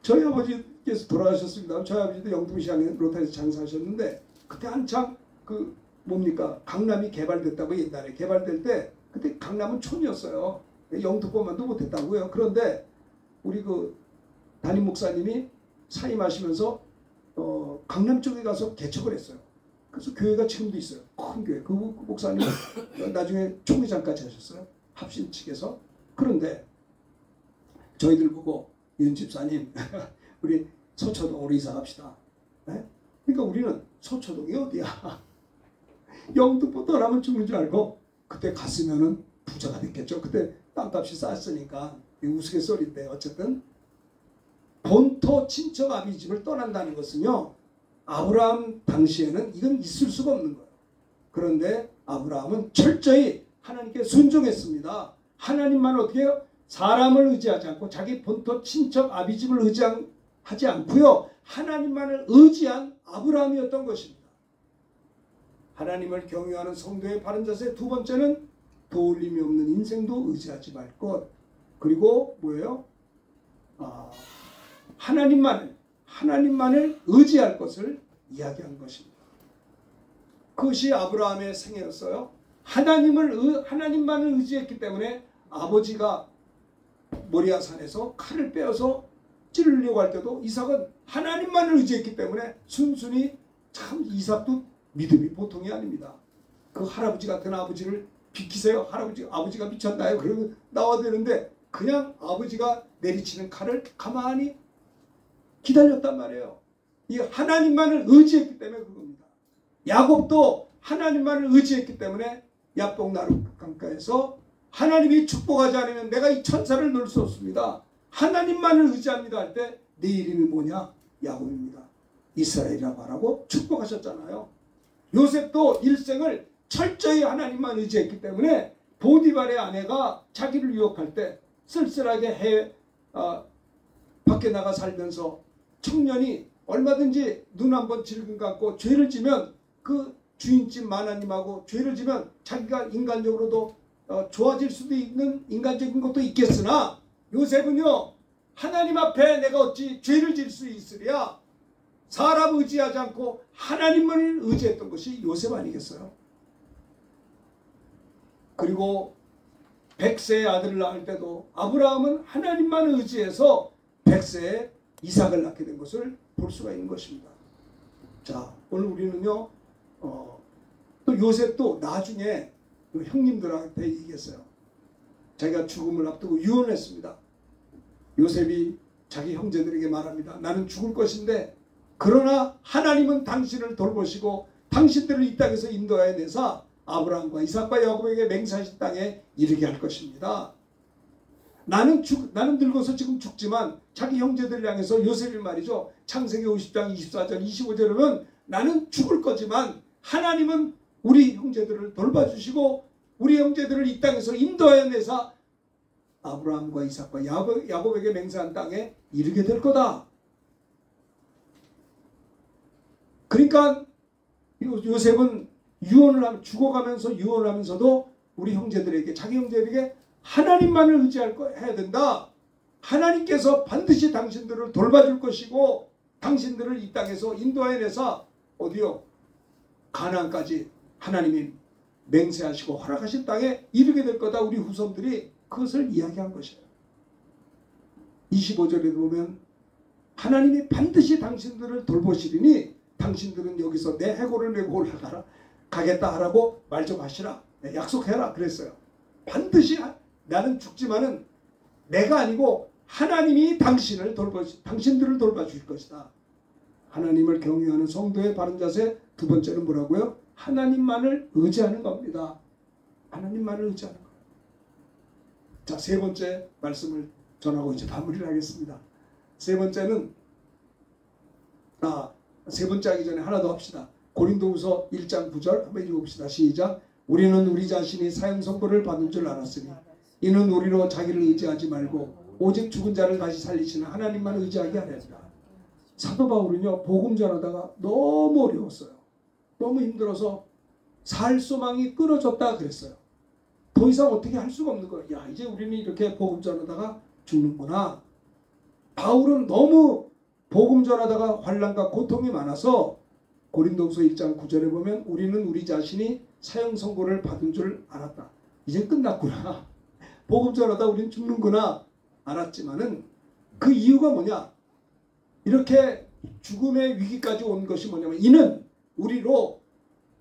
저희 아버지께서 돌아가셨습니다. 저희 아버지도 영등시장에 로타에서 장사하셨는데, 그때 한창 그 뭡니까 강남이 개발됐다고, 옛날에 개발될 때 그때 강남은 촌이었어요. 영등포만도 못했다고요. 그런데 우리 그 담임 목사님이 사임하시면서 강남 쪽에 가서 개척을 했어요. 그래서 교회가 지금도 있어요. 큰 교회. 그 목사님 나중에 총회장까지 하셨어요. 합신 측에서. 그런데 저희들 보고 윤 집사님 우리 서초동으로 이사 갑시다. 네? 그러니까 우리는 서초동이 어디야? 영등포 떠나면 죽는 줄 알고, 그때 갔으면은 부자가 됐겠죠. 그때 땅값이 쌌으니까 우스갯소리인데, 어쨌든 본토 친척 아비 집을 떠난다는 것은요, 아브라함 당시에는 이건 있을 수가 없는 거예요. 그런데 아브라함은 철저히 하나님께 순종했습니다. 하나님만 어떻게 해요? 사람을 의지하지 않고 자기 본토 친척 아비 집을 의지하지 않고요, 하나님만을 의지한 아브라함이었던 것입니다. 하나님을 경외하는 성도의 바른 자세. 두 번째는 도울림이 없는 인생도 의지하지 말 것. 그리고 뭐예요? 하나님만을 의지할 것을 이야기한 것입니다. 그것이 아브라함의 생애였어요. 하나님만을 의지했기 때문에 아버지가 모리아산에서 칼을 빼어서 찌르려고 할 때도 이삭은 하나님만을 의지했기 때문에 순순히, 참 이삭도 믿음이 보통이 아닙니다. 그 할아버지 같은 아버지를 비키세요. 아버지가 미쳤나요? 그러고 나와야 되는데 그냥 아버지가 내리치는 칼을 가만히 기다렸단 말이에요. 이 하나님만을 의지했기 때문에 그겁니다. 야곱도 하나님만을 의지했기 때문에 야복 나루 강가에서 하나님이 축복하지 않으면 내가 이 천사를 놓을 수 없습니다. 하나님만을 의지합니다 할 때 내 이름이 뭐냐? 야곱입니다. 이스라엘이라고 하라고 축복하셨잖아요. 요셉도 일생을 철저히 하나님만 의지했기 때문에 보디발의 아내가 자기를 유혹할 때 쓸쓸하게 밖에 나가 살면서 청년이 얼마든지 눈 한번 질금 감고 죄를 지면 그 주인집 마나님하고 죄를 지면 자기가 인간적으로도 좋아질 수도 있는 인간적인 것도 있겠으나, 요셉은요, 하나님 앞에 내가 어찌 죄를 질 수 있으랴, 사람 의지하지 않고 하나님만을 의지했던 것이 요셉 아니겠어요? 그리고 100세의 아들을 낳을 때도 아브라함은 하나님만 의지해서 100세에 이삭을 낳게 된 것을 볼 수가 있는 것입니다. 자, 오늘 우리는요, 또 요셉도 나중에 형님들한테 얘기했어요. 자기가 죽음을 앞두고 유언했습니다. 요셉이 자기 형제들에게 말합니다. 나는 죽을 것인데 그러나 하나님은 당신을 돌보시고 당신들을 이 땅에서 인도하여 내사 아브라함과 이삭과 야곱에게 맹세하신 땅에 이르게 할 것입니다. 나는 늙어서 지금 죽지만, 자기 형제들을 향해서 요셉이 말이죠. 창세기 50장 24절 25절에 보면 나는 죽을 거지만 하나님은 우리 형제들을 돌봐주시고 우리 형제들을 이 땅에서 인도하여 내사 아브라함과 이삭과 야곱에게 맹세한 땅에 이르게 될 거다. 그러니까 요셉은 죽어가면서 유언을 하면서도 우리 형제들에게, 자기 형제들에게 하나님만을 해야 된다. 하나님께서 반드시 당신들을 돌봐줄 것이고 당신들을 이 땅에서 인도하여 내서 어디요? 가나안까지 하나님이 맹세하시고 허락하신 땅에 이르게 될 거다. 우리 후손들이 그것을 이야기한 것이에요. 25절에 보면 하나님이 반드시 당신들을 돌보시리니 당신들은 여기서 내 해골을 메고 가겠다 하라고 말 좀 하시라. 약속해라 그랬어요. 반드시 나는 죽지만은 내가 아니고 하나님이 당신들을 돌봐줄 것이다. 하나님을 경외하는 성도의 바른 자세. 두 번째는 뭐라고요? 하나님만을 의지하는 겁니다. 하나님만을 의지하는 거예요. 자, 세 번째 말씀을 전하고 이제 마무리를 하겠습니다. 세 번째는 세 번째 하기 전에 하나 더 합시다. 고린도후서 1장 9절 한번 읽어봅시다. 시작. 우리는 우리 자신이 사형 선고를 받은 줄 알았으니 이는 우리로 자기를 의지하지 말고 오직 죽은 자를 다시 살리시는 하나님만 의지하게 하렵니다. 사도 바울은요, 복음 전하다가 너무 어려웠어요. 너무 힘들어서 살 소망이 끊어졌다 그랬어요. 더 이상 어떻게 할 수가 없는 거예요. 야, 이제 우리는 이렇게 복음 전하다가 죽는구나. 바울은 너무 복음 전하다가 환난과 고통이 많아서 고린도후서 1장 9절에 보면 우리는 우리 자신이 사형 선고를 받은 줄 알았다. 이제 끝났구나. 복음 전하다 우리는 죽는구나 알았지만은 그 이유가 뭐냐? 이렇게 죽음의 위기까지 온 것이 뭐냐면 이는 우리로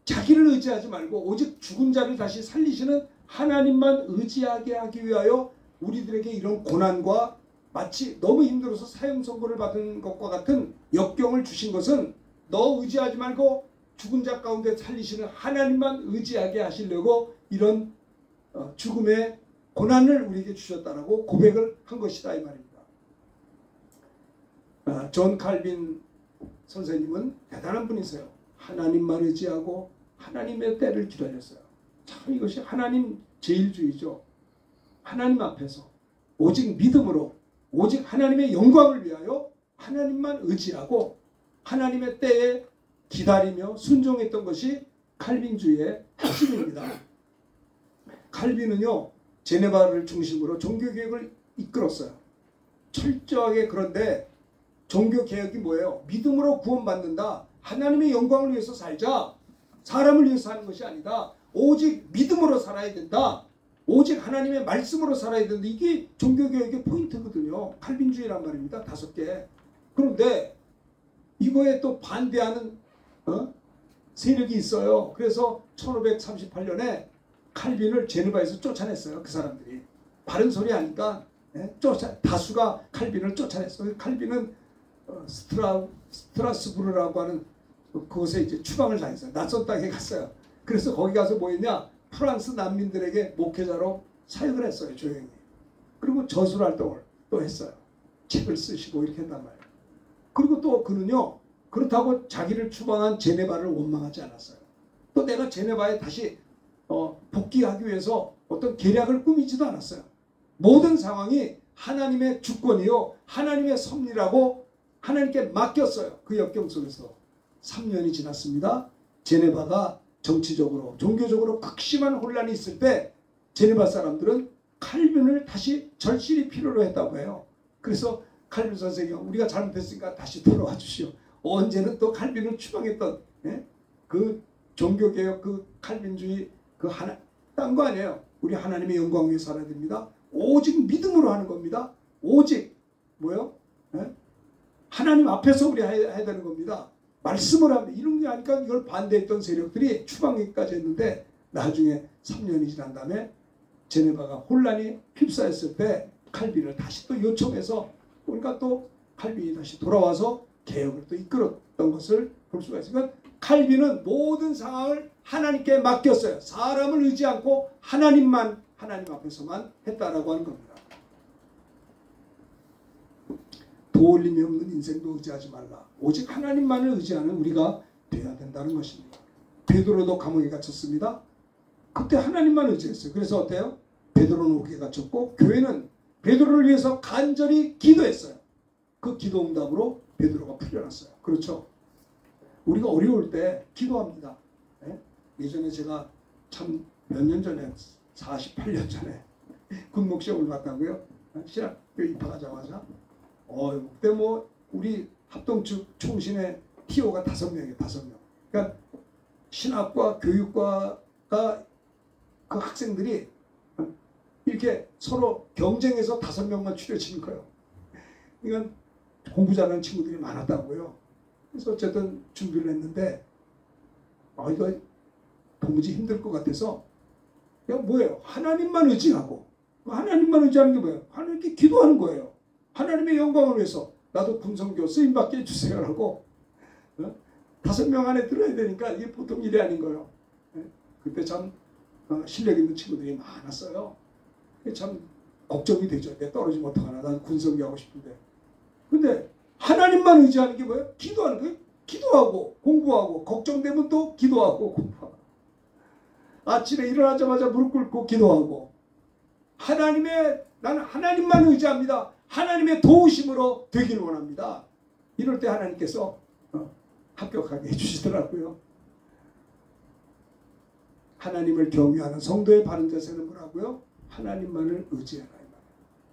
자기를 의지하지 말고 오직 죽은 자를 다시 살리시는 하나님만 의지하게 하기 위하여 우리들에게 이런 고난과 마치 너무 힘들어서 사형 선고를 받은 것과 같은 역경을 주신 것은 너 의지하지 말고 죽은 자 가운데 살리시는 하나님만 의지하게 하시려고 이런 죽음의 고난을 우리에게 주셨다라고 고백을 한 것이다 이 말입니다. 존 칼빈 선생님은 대단한 분이세요. 하나님만 의지하고 하나님의 때를 기다렸어요. 참 이것이 하나님 제일주의죠. 하나님 앞에서 오직 믿음으로 오직 하나님의 영광을 위하여 하나님만 의지하고 하나님의 때에 기다리며 순종했던 것이 칼빈주의의 핵심입니다. 칼빈은요, 제네바를 중심으로 종교개혁을 이끌었어요. 철저하게. 그런데 종교개혁이 뭐예요? 믿음으로 구원받는다. 하나님의 영광을 위해서 살자. 사람을 위해서 하는 것이 아니다. 오직 믿음으로 살아야 된다. 오직 하나님의 말씀으로 살아야 된다. 이게 종교개혁의 포인트거든요. 칼빈주의란 말입니다. 5개. 그런데 이거에 또 반대하는 세력이 있어요. 그래서 1538년에 칼빈을 제네바에서 쫓아냈어요. 그 사람들이. 바른 소리 하니까 다수가 칼빈을 쫓아냈어요. 칼빈은 스트라스부르라고 하는 그곳에 이제 추방을 당했어요. 낯선 땅에 갔어요. 그래서 거기 가서 뭐 했냐? 프랑스 난민들에게 목회자로 사역을 했어요. 조용히. 그리고 저술활동을 또 했어요. 책을 쓰시고 이렇게 했단 말이에요. 그리고 또 그는요, 그렇다고 자기를 추방한 제네바를 원망하지 않았어요. 또 내가 제네바에 다시 복귀하기 위해서 어떤 계략을 꾸미지도 않았어요. 모든 상황이 하나님의 주권이요 하나님의 섭리라고 하나님께 맡겼어요. 그 역경 속에서 3년이 지났습니다. 제네바가 정치적으로 종교적으로 극심한 혼란이 있을 때 제네바 사람들은 칼빈을 다시 절실히 필요로 했다고 해요. 그래서 칼빈 선생님, 우리가 잘못했으니까 다시 돌아와 주시오. 언제는 또 칼빈을 추방했던 그 종교개혁, 그 칼빈주의, 그 하나 딴 거 아니에요. 우리 하나님의 영광 위에 살아야 됩니다. 오직 믿음으로 하는 겁니다. 오직 뭐요? 하나님 앞에서 우리 해야 되는 겁니다. 말씀을 하면 이런 게 아니까 이걸 반대했던 세력들이 추방기까지 했는데 나중에 3년이 지난 다음에 제네바가 혼란이 휩싸였을 때 칼빈을 다시 또 요청해서 그러니까 또 칼빈이 다시 돌아와서 개혁을 또 이끌었던 것을 볼 수가 있어요. 칼빈은 모든 상황을 하나님께 맡겼어요. 사람을 의지 않고 하나님 앞에서만 했다라고 하는 겁니다. 도울림이 없는 인생도 의지하지 말라. 오직 하나님만을 의지하는 우리가 되어야 된다는 것입니다. 베드로도 감옥에 갇혔습니다. 그때 하나님만 의지했어요. 그래서 어때요? 베드로는 옥에 갇혔고 교회는 베드로를 위해서 간절히 기도했어요. 그 기도 응답으로 베드로가 풀려났어요. 그렇죠? 우리가 어려울 때 기도합니다. 예전에 제가 참 몇 년 전에 48년 전에 군목 시험을 봤다고요. 신학교 입학하자마자 그때 뭐 우리 합동측 총신의 TO가 5명이에요. 5명. 그러니까 신학과 교육과가 그 학생들이 이렇게 서로 경쟁해서 5명만 추려지는 거예요. 그러니까 공부 잘하는 친구들이 많았다고요. 그래서 어쨌든 준비를 했는데 이거 도무지 힘들 것 같아서 그냥 뭐예요? 하나님만 의지하고 하나님만 의지하는 게 뭐예요? 하나님께 기도하는 거예요. 하나님의 영광을 위해서 나도 군성교 쓰임받게 해주세요라고 5명 안에 들어야 되니까 이게 보통 일이 아닌 거예요. 그때 참 실력 있는 친구들이 많았어요. 참 걱정이 되죠. 내가 떨어지면 어떡하나. 난 군성교 하고 싶은데. 근데 하나님만 의지하는 게 뭐예요? 기도하는 거예요. 기도하고 공부하고, 걱정되면 또 기도하고 공부하고, 아침에 일어나자마자 무릎 꿇고 기도하고, 나는 하나님만 의지합니다. 하나님의 도우심으로 되길 원합니다. 이럴 때 하나님께서 합격하게 해주시더라고요. 하나님을 경외하는 성도의 바른 자세는 뭐라고요? 하나님만을 의지하라.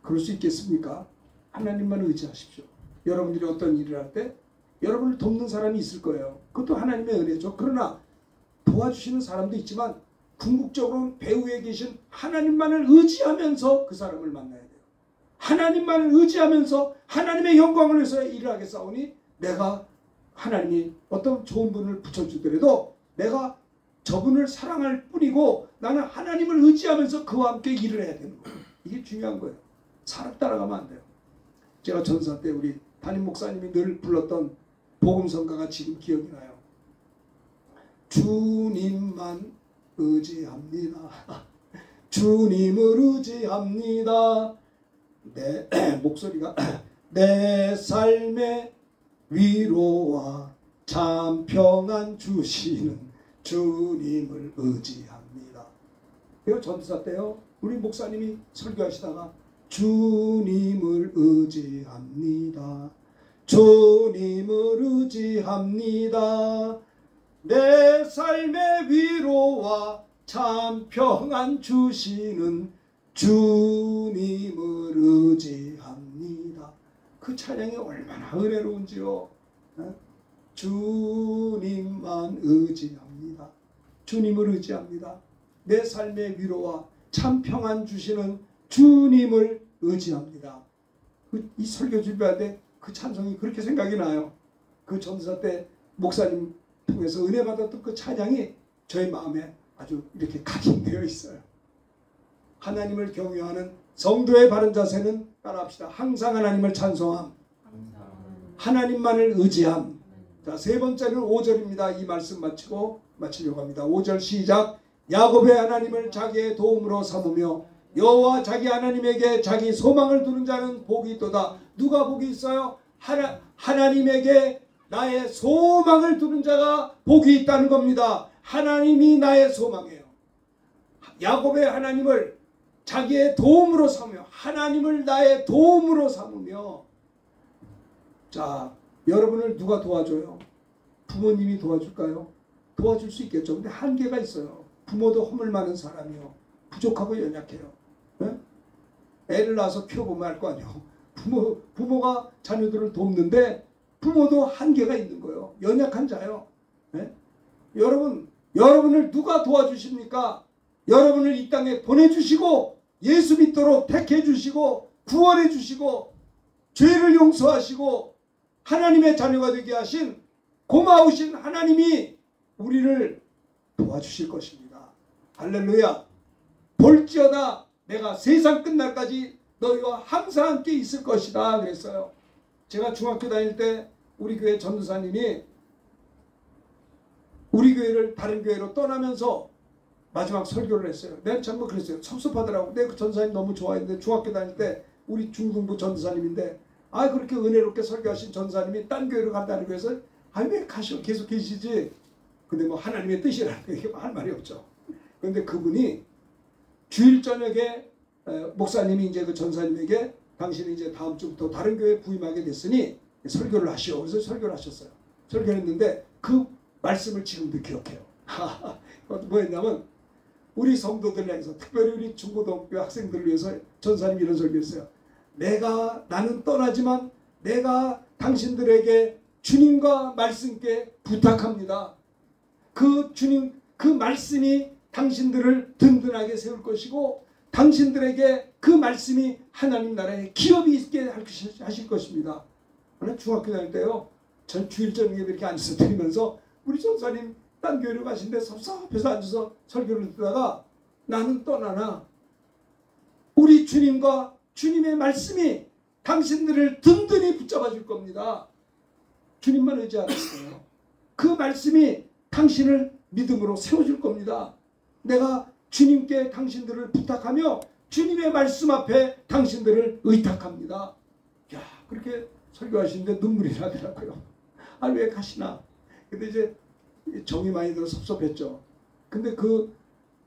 그럴 수 있겠습니까? 하나님만 의지하십시오. 여러분들이 어떤 일을 할 때 여러분을 돕는 사람이 있을 거예요. 그것도 하나님의 은혜죠. 그러나 도와주시는 사람도 있지만 궁극적으로는 배후에 계신 하나님만을 의지하면서 그 사람을 만나야 돼요. 하나님만을 의지하면서 하나님의 영광을 위해서 일을 하겠사오니, 내가 하나님이 어떤 좋은 분을 붙여주더라도 내가 저분을 사랑할 뿐이고 나는 하나님을 의지하면서 그와 함께 일을 해야 되는 거예요. 이게 중요한 거예요. 사람 따라가면 안 돼요. 제가 전사 때 우리 담임 목사님이 늘 불렀던 복음성가가 지금 기억이 나요. 주님만 의지합니다. 주님을 의지합니다. 내 목소리가 내 삶의 위로와 참 평안 주시는 주님을 의지합니다. 이거 전사 때요. 우리 목사님이 설교하시다가 주님을 의지합니다. 주님을 의지합니다. 내 삶의 위로와 참 평안 주시는 주님을 의지합니다. 그 찬양이 얼마나 은혜로운지요. 주님만 의지합니다. 주님을 의지합니다. 내 삶의 위로와 참 평안 주시는 주님을 의지합니다. 이 설교 준비할 때 그 찬송이 그렇게 생각이 나요. 그 전사 때 목사님 통해서 은혜 받았던 그 찬양이 저의 마음에 아주 이렇게 각인되어 있어요. 하나님을 경외하는 성도의 바른 자세는 따라합시다. 항상 하나님을 찬송함, 하나님만을 의지함. 자, 세 번째는 5절입니다. 이 말씀 마치려고 합니다. 5절 시작. 야곱의 하나님을 자기의 도움으로 삼으며 여호와 자기 하나님에게 자기 소망을 두는 자는 복이 있도다. 누가 복이 있어요? 하나님에게 나의 소망을 두는 자가 복이 있다는 겁니다. 하나님이 나의 소망이에요. 야곱의 하나님을 자기의 도움으로 삼으며, 하나님을 나의 도움으로 삼으며. 자, 여러분을 누가 도와줘요? 부모님이 도와줄까요? 도와줄 수 있겠죠. 근데 한계가 있어요. 부모도 허물 많은 사람이요. 부족하고 연약해요. 네? 애를 낳아서 키워보면 알 거 아니에요. 부모가 자녀들을 돕는데 부모도 한계가 있는 거예요. 연약한 자요. 네? 여러분을 누가 도와주십니까? 여러분을 이 땅에 보내주시고 예수 믿도록 택해 주시고 구원해 주시고 죄를 용서하시고 하나님의 자녀가 되게 하신 고마우신 하나님이 우리를 도와주실 것입니다. 할렐루야. 볼지어다 내가 세상 끝날까지 너희와 항상 함께 있을 것이다 그랬어요. 제가 중학교 다닐 때 우리 교회 전도사님이 우리 교회를 다른 교회로 떠나면서 마지막 설교를 했어요. 내가 정말 그랬어요. 섭섭하더라고. 내가 그 전도사님 너무 좋아했는데 중학교 다닐 때 우리 중등부 전도사님인데 그렇게 은혜롭게 설교하신 전도사님이 딴 교회로 간다는 거에서 왜 계속 계시지? 근데 뭐 하나님의 뜻이라는 게 할 말이 없죠. 그런데 그분이 주일 저녁에 목사님이 이제 그 전사님에게 당신이 이제 다음 주부터 다른 교회에 부임하게 됐으니 설교를 하시오. 그래서 설교를 하셨어요. 설교를 했는데 그 말씀을 지금도 기억해요. 뭐였냐면 우리 성도들 향해서 특별히 우리 중고등학교 학생들을 위해서 전사님이 이런 설교했어요. 나는 떠나지만 내가 당신들에게 주님과 말씀께 부탁합니다. 그 주님 그 말씀이 당신들을 든든하게 세울 것이고 당신들에게 그 말씀이 하나님 나라에 기업이 있게 하실 것입니다. 중학교 다닐 때요. 전 주일 저녁에 이렇게 앉아서 들으면서 우리 전사님 딴 교회로 가신데 섭섭해서 앉아서 설교를 듣다가 나는 떠나나 우리 주님과 주님의 말씀이 당신들을 든든히 붙잡아 줄 겁니다. 주님만 의지하는 거예요. 그 말씀이 당신을 믿음으로 세워줄 겁니다. 내가 주님께 당신들을 부탁하며 주님의 말씀 앞에 당신들을 의탁합니다. 야, 그렇게 설교하시는데 눈물이 나더라고요. 아니 왜 가시나. 근데 이제 정이 많이 들어 섭섭했죠. 근데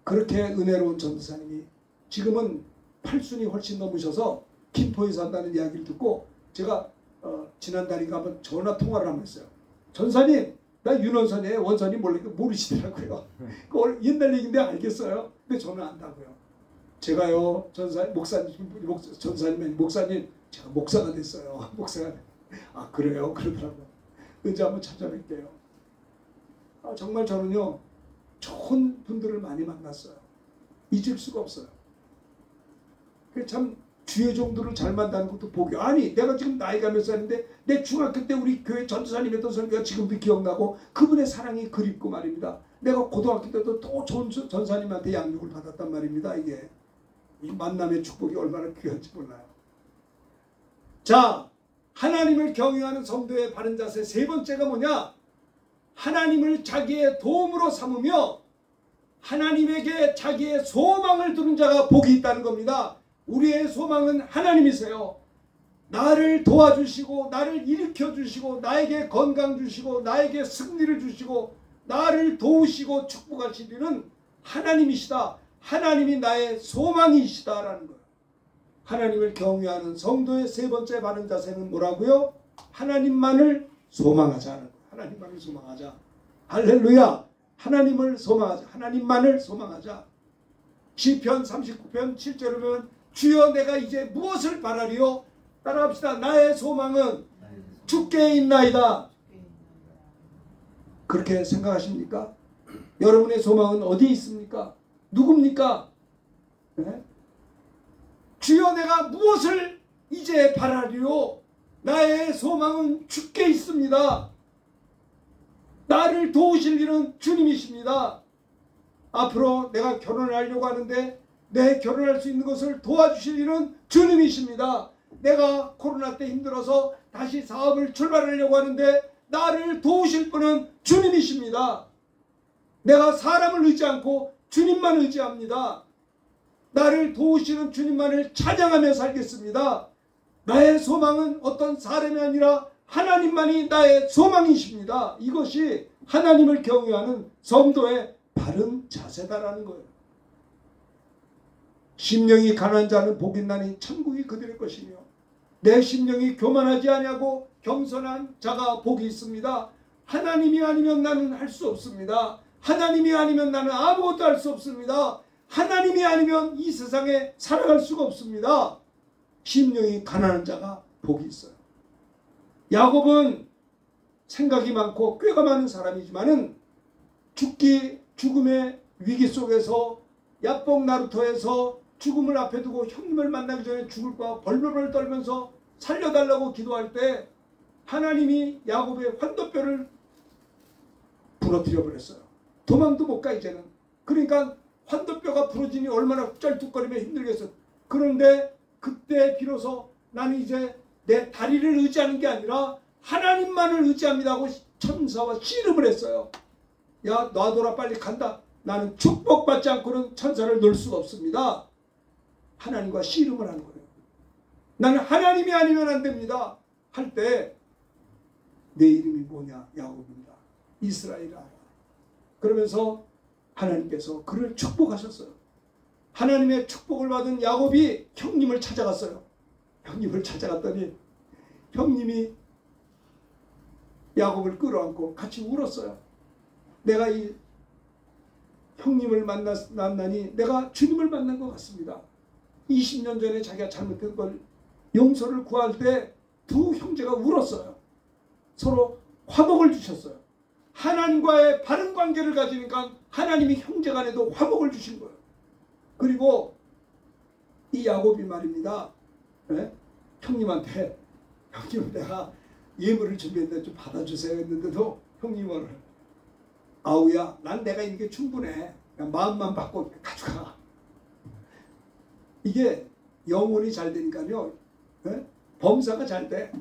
그렇게 은혜로운 전도사님이 지금은 8순이 훨씬 넘으셔서 김포에 산다는 이야기를 듣고 제가 지난달인가 한번 전화 통화를 한번 했어요. 전사님 나 윤원선이에요. 원선이 모르시더라고요. 옛날 얘기인데 알겠어요. 근데 저는 안다고요. 제가요 전사님 제가 목사가 됐어요. 목사가 아 그래요? 그러더라고요. 언제 한번 찾아뵐게요. 정말 저는요 좋은 분들을 많이 만났어요. 잊을 수가 없어요. 참 주의 종들을 잘 만나는 것도 복이. 아니 내가 지금 나이가 몇 살인데 내 중학교 때 우리 교회 전도사님 했던 설교가 지금도 기억나고 그분의 사랑이 그립고 말입니다. 내가 고등학교 때도 또 좋은 전사님한테 양육을 받았단 말입니다. 이게 이 만남의 축복이 얼마나 귀한지 몰라요. 자, 하나님을 경외하는 성도의 바른 자세 세 번째가 뭐냐? 하나님을 자기의 도움으로 삼으며 하나님에게 자기의 소망을 두는 자가 복이 있다는 겁니다. 우리의 소망은 하나님이세요. 나를 도와주시고 나를 일으켜주시고 나에게 건강 주시고 나에게 승리를 주시고 나를 도우시고 축복하시는 하나님이시다. 하나님이 나의 소망이시다라는 거예요. 하나님을 경외하는 성도의 세 번째 바른 자세는 뭐라고요? 하나님만을 소망하자는 거예요. 하나님만을 소망하자. 할렐루야. 하나님을 소망하자. 하나님만을 소망하자. 시편 39편 7절을 보면 주여 내가 이제 무엇을 바라리요? 따라합시다. 나의 소망은 주께 있나이다. 그렇게 생각하십니까? 여러분의 소망은 어디에 있습니까? 누굽니까? 네? 주여 내가 무엇을 이제 바라리요? 나의 소망은 주께 있습니다. 나를 도우실 일은 주님이십니다. 앞으로 내가 결혼을 하려고 하는데 내 결혼할 수 있는 것을 도와주실 일은 주님이십니다. 내가 코로나 때 힘들어서 다시 사업을 출발하려고 하는데 나를 도우실 분은 주님이십니다. 내가 사람을 의지 않고 주님만 의지합니다. 나를 도우시는 주님만을 찬양하며 살겠습니다. 나의 소망은 어떤 사람이 아니라 하나님만이 나의 소망이십니다. 이것이 하나님을 경외하는 성도의 바른 자세다라는 거예요. 심령이 가난한 자는 복이 있나니 천국이 그들의 것이며 내 심령이 교만하지 아니하고 겸손한 자가 복이 있습니다. 하나님이 아니면 나는 할 수 없습니다. 하나님이 아니면 나는 아무것도 할 수 없습니다. 하나님이 아니면 이 세상에 살아갈 수가 없습니다. 심령이 가난한 자가 복이 있어요. 야곱은 생각이 많고 꾀가 많은 사람이지만은 죽음의 위기 속에서 야복 나루터에서 죽음을 앞에 두고 형님을 만나기 전에 죽을까 벌벌벌 떨면서 살려달라고 기도할 때 하나님이 야곱의 환도뼈를 부러뜨려 버렸어요. 도망도 못 가 이제는. 그러니까 환도뼈가 부러지니 얼마나 쩔뚝거리며 힘들겠어. 그런데 그때 비로소 나는 이제 내 다리를 의지하는 게 아니라 하나님만을 의지합니다 하고 천사와 씨름을 했어요. 야 놔둬라 빨리 간다. 나는 축복받지 않고는 천사를 놓을 수가 없습니다. 하나님과 씨름을 하는 거예요. 나는 하나님이 아니면 안 됩니다. 할 때 내 이름이 뭐냐? 야곱입니다. 이스라엘아. 그러면서 하나님께서 그를 축복하셨어요. 하나님의 축복을 받은 야곱이 형님을 찾아갔어요. 형님을 찾아갔더니 형님이 야곱을 끌어안고 같이 울었어요. 내가 이 형님을 만나니 내가 주님을 만난 것 같습니다. 20년 전에 자기가 잘못된 걸 용서를 구할 때 두 형제가 울었어요. 서로 화목을 주셨어요. 하나님과의 바른 관계를 가지니까 하나님이 형제 간에도 화목을 주신 거예요. 그리고 이 야곱이 말입니다. 네? 형님한테 형님 내가 예물을 준비했는데 좀 받아주세요 했는데도 형님은 아우야 난 내가 있는 게 충분해. 그냥 마음만 받고 가져가. 이게 영혼이 잘 되니까요. 네? 범사가 잘 돼.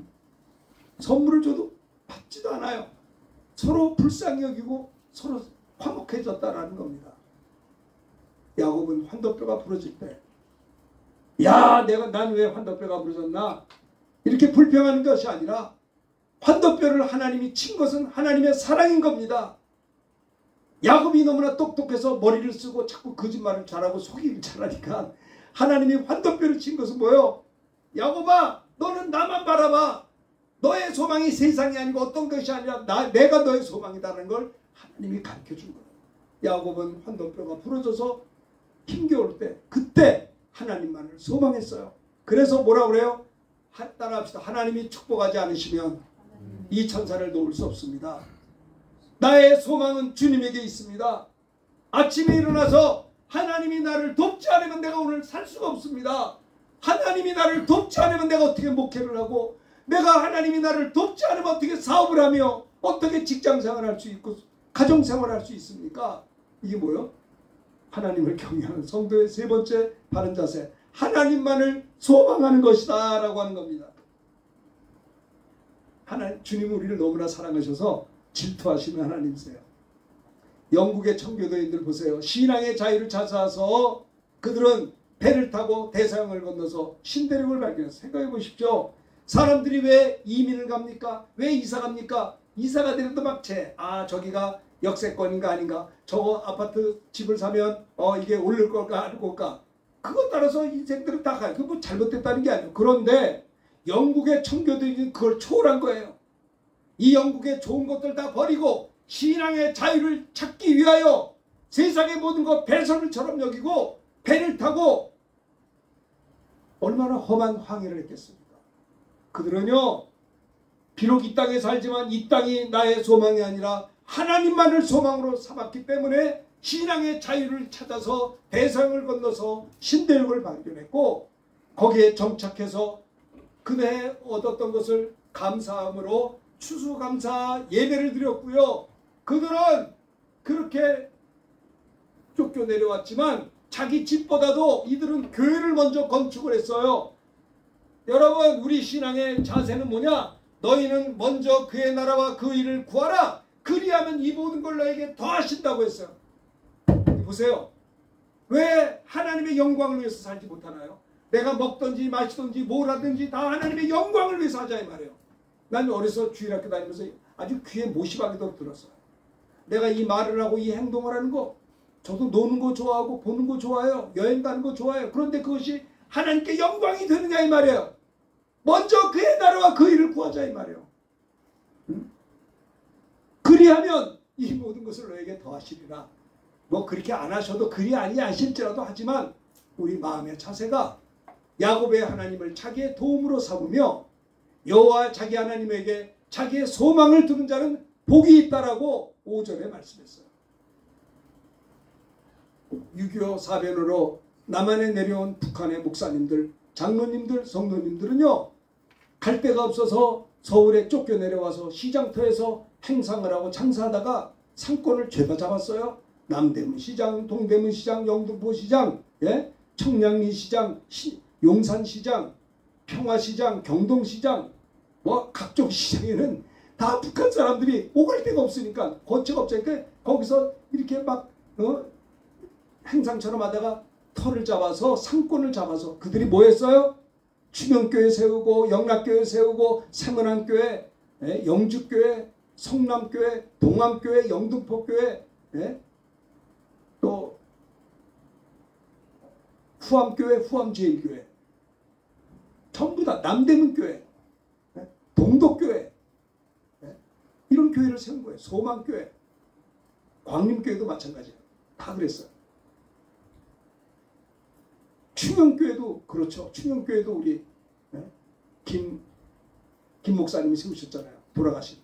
선물을 줘도 받지도 않아요. 서로 불쌍히 여기고 서로 화목해졌다라는 겁니다. 야곱은 환도뼈가 부러질 때 야 난 왜 환도뼈가 부러졌나 이렇게 불평하는 것이 아니라 환도뼈를 하나님이 친 것은 하나님의 사랑인 겁니다. 야곱이 너무나 똑똑해서 머리를 쓰고 자꾸 거짓말을 잘하고 속이길 잘하니까 하나님이 환도뼈를 친 것은 뭐예요? 야곱아, 너는 나만 바라봐. 너의 소망이 세상이 아니고 어떤 것이 아니라 내가 너의 소망이다라는 걸 하나님이 가르쳐준 거예요. 야곱은 환도뼈가 부러져서 힘겨울 때 그때 하나님만을 소망했어요. 그래서 뭐라 그래요? 따라합시다. 하나님이 축복하지 않으시면 이 천사를 놓을 수 없습니다. 나의 소망은 주님에게 있습니다. 아침에 일어나서 하나님이 나를 돕지 않으면 내가 오늘 살 수가 없습니다. 하나님이 나를 돕지 않으면 내가 어떻게 목회를 하고, 내가 하나님이 나를 돕지 않으면 어떻게 사업을 하며 어떻게 직장생활을 할 수 있고 가정생활을 할 수 있습니까? 이게 뭐예요? 하나님을 경외하는 성도의 세 번째 바른 자세, 하나님만을 소망하는 것이다 라고 하는 겁니다. 주님은 우리를 너무나 사랑하셔서 질투하시는 하나님이세요. 영국의 청교도인들 보세요. 신앙의 자유를 찾아서 그들은 배를 타고 대서양을 건너서 신대륙을 발견해서 생각해 보십시오. 사람들이 왜 이민을 갑니까? 왜 이사 갑니까? 이사가 되는데 막 저기가 역세권인가 아닌가, 저거 아파트 집을 사면 이게 오를 걸까 안 올까, 그것 따라서 인생들은 다 가요. 그거 뭐 잘못됐다는 게 아니에요. 그런데 영국의 청교도인은 그걸 초월한 거예요. 이 영국의 좋은 것들 다 버리고 신앙의 자유를 찾기 위하여 세상의 모든 것 배설물처럼 여기고 배를 타고 얼마나 험한 항해를 했겠습니까? 그들은요, 비록 이 땅에 살지만 이 땅이 나의 소망이 아니라 하나님만을 소망으로 삼았기 때문에 신앙의 자유를 찾아서 대서양을 건너서 신대륙을 발견했고, 거기에 정착해서 그해 얻었던 것을 감사함으로 추수감사 예배를 드렸고요. 그들은 그렇게 쫓겨 내려왔지만 자기 집보다도 이들은 교회를 먼저 건축을 했어요. 여러분, 우리 신앙의 자세는 뭐냐? 너희는 먼저 그의 나라와 그 일을 구하라. 그리하면 이 모든 걸 너에게 더하신다고 했어요. 보세요. 왜 하나님의 영광을 위해서 살지 못하나요? 내가 먹든지 마시든지 뭘 하든지 다 하나님의 영광을 위해서 하자 이 말이에요. 난 어려서 주일학교 다니면서 아주 귀에 못이 박이도록 들었어요. 내가 이 말을 하고 이 행동을 하는 거, 저도 노는 거 좋아하고 보는 거 좋아해요. 여행 가는 거 좋아해요. 그런데 그것이 하나님께 영광이 되느냐 이 말이에요. 먼저 그의 나라와 그 일을 구하자 이 말이에요. 응? 그리하면 이 모든 것을 너에게 더하시리라. 뭐 그렇게 안 하셔도 그리 아니하실지라도 하지만 우리 마음의 자세가 야곱의 하나님을 자기의 도움으로 삼으며 여호와 자기 하나님에게 자기의 소망을 두는 자는 복이 있다라고 5절에 말씀했어요. 6.25 사변으로 남한에 내려온 북한의 목사님들, 장로님들, 성도님들은요, 갈 데가 없어서 서울에 쫓겨 내려와서 시장터에서 행상을 하고 장사하다가 상권을 죄다 잡았어요. 남대문 시장, 동대문 시장, 영등포 시장, 청량리 시장, 용산 시장, 평화시장, 경동시장, 뭐 각종 시장에는 다 북한 사람들이 오갈 데가 없으니까, 거처가 없으니까 거기서 이렇게 막 행상처럼 하다가 터를 잡아서 상권을 잡아서 그들이 뭐 했어요? 추명교회 세우고 영락교회 세우고 생은안교회, 영주교회, 성남교회, 동암교회, 영등포교회, 또 후암교회, 후암제일교회, 전부 다 남대문교회, 동덕교회, 이런 교회를 세운 거예요. 소망교회, 광림교회도 마찬가지예요. 다 그랬어요. 충영교회도 그렇죠. 충영교회도 우리 김 목사님이 세우셨잖아요. 돌아가신.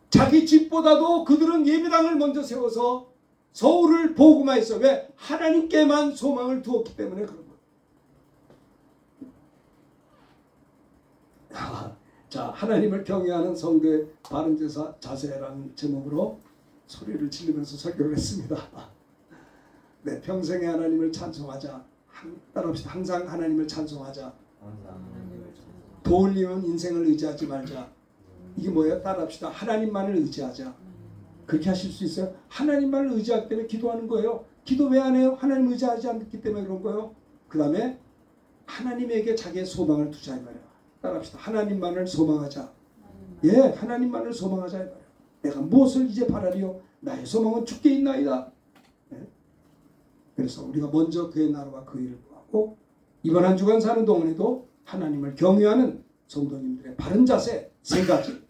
자기 집보다도 그들은 예배당을 먼저 세워서 서울을 복음화했어요. 왜? 하나님께만 소망을 두었기 때문에 그런 거예요. 자, 하나님을 경외하는 성도의 바른 자세라는 제목으로 소리를 지르면서 설교를 했습니다. 네, 평생에 하나님을 찬송하자. 따라합시다. 항상 하나님을 찬송하자. 도울리는 인생을 의지하지 말자. 이게 뭐예요? 따라합시다. 하나님만을 의지하자. 그렇게 하실 수 있어요? 하나님만을 의지하기 때문에 기도하는 거예요. 기도 왜 안 해요? 하나님 의지하지 않기 때문에 그런 거예요. 그 다음에 하나님에게 자기의 소망을 두자 이 말이에요. 따라합시다. 하나님만을 소망하자. 예, 하나님만을 소망하자. 내가 무엇을 이제 바라리요? 나의 소망은 주께 있나이다. 예? 그래서 우리가 먼저 그의 나라와 그 일을 구하고 이번 한 주간 사는 동안에도 하나님을 경외하는 성도님들의 바른 자세 3가지.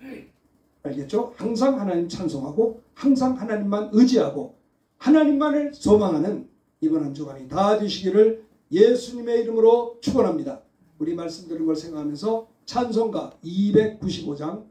알겠죠? 항상 하나님 찬송하고 항상 하나님만 의지하고 하나님만을 소망하는 이번 한 주간이 다 되시기를 예수님의 이름으로 축원합니다. 우리 말씀드린 걸 생각하면서 찬송가 295장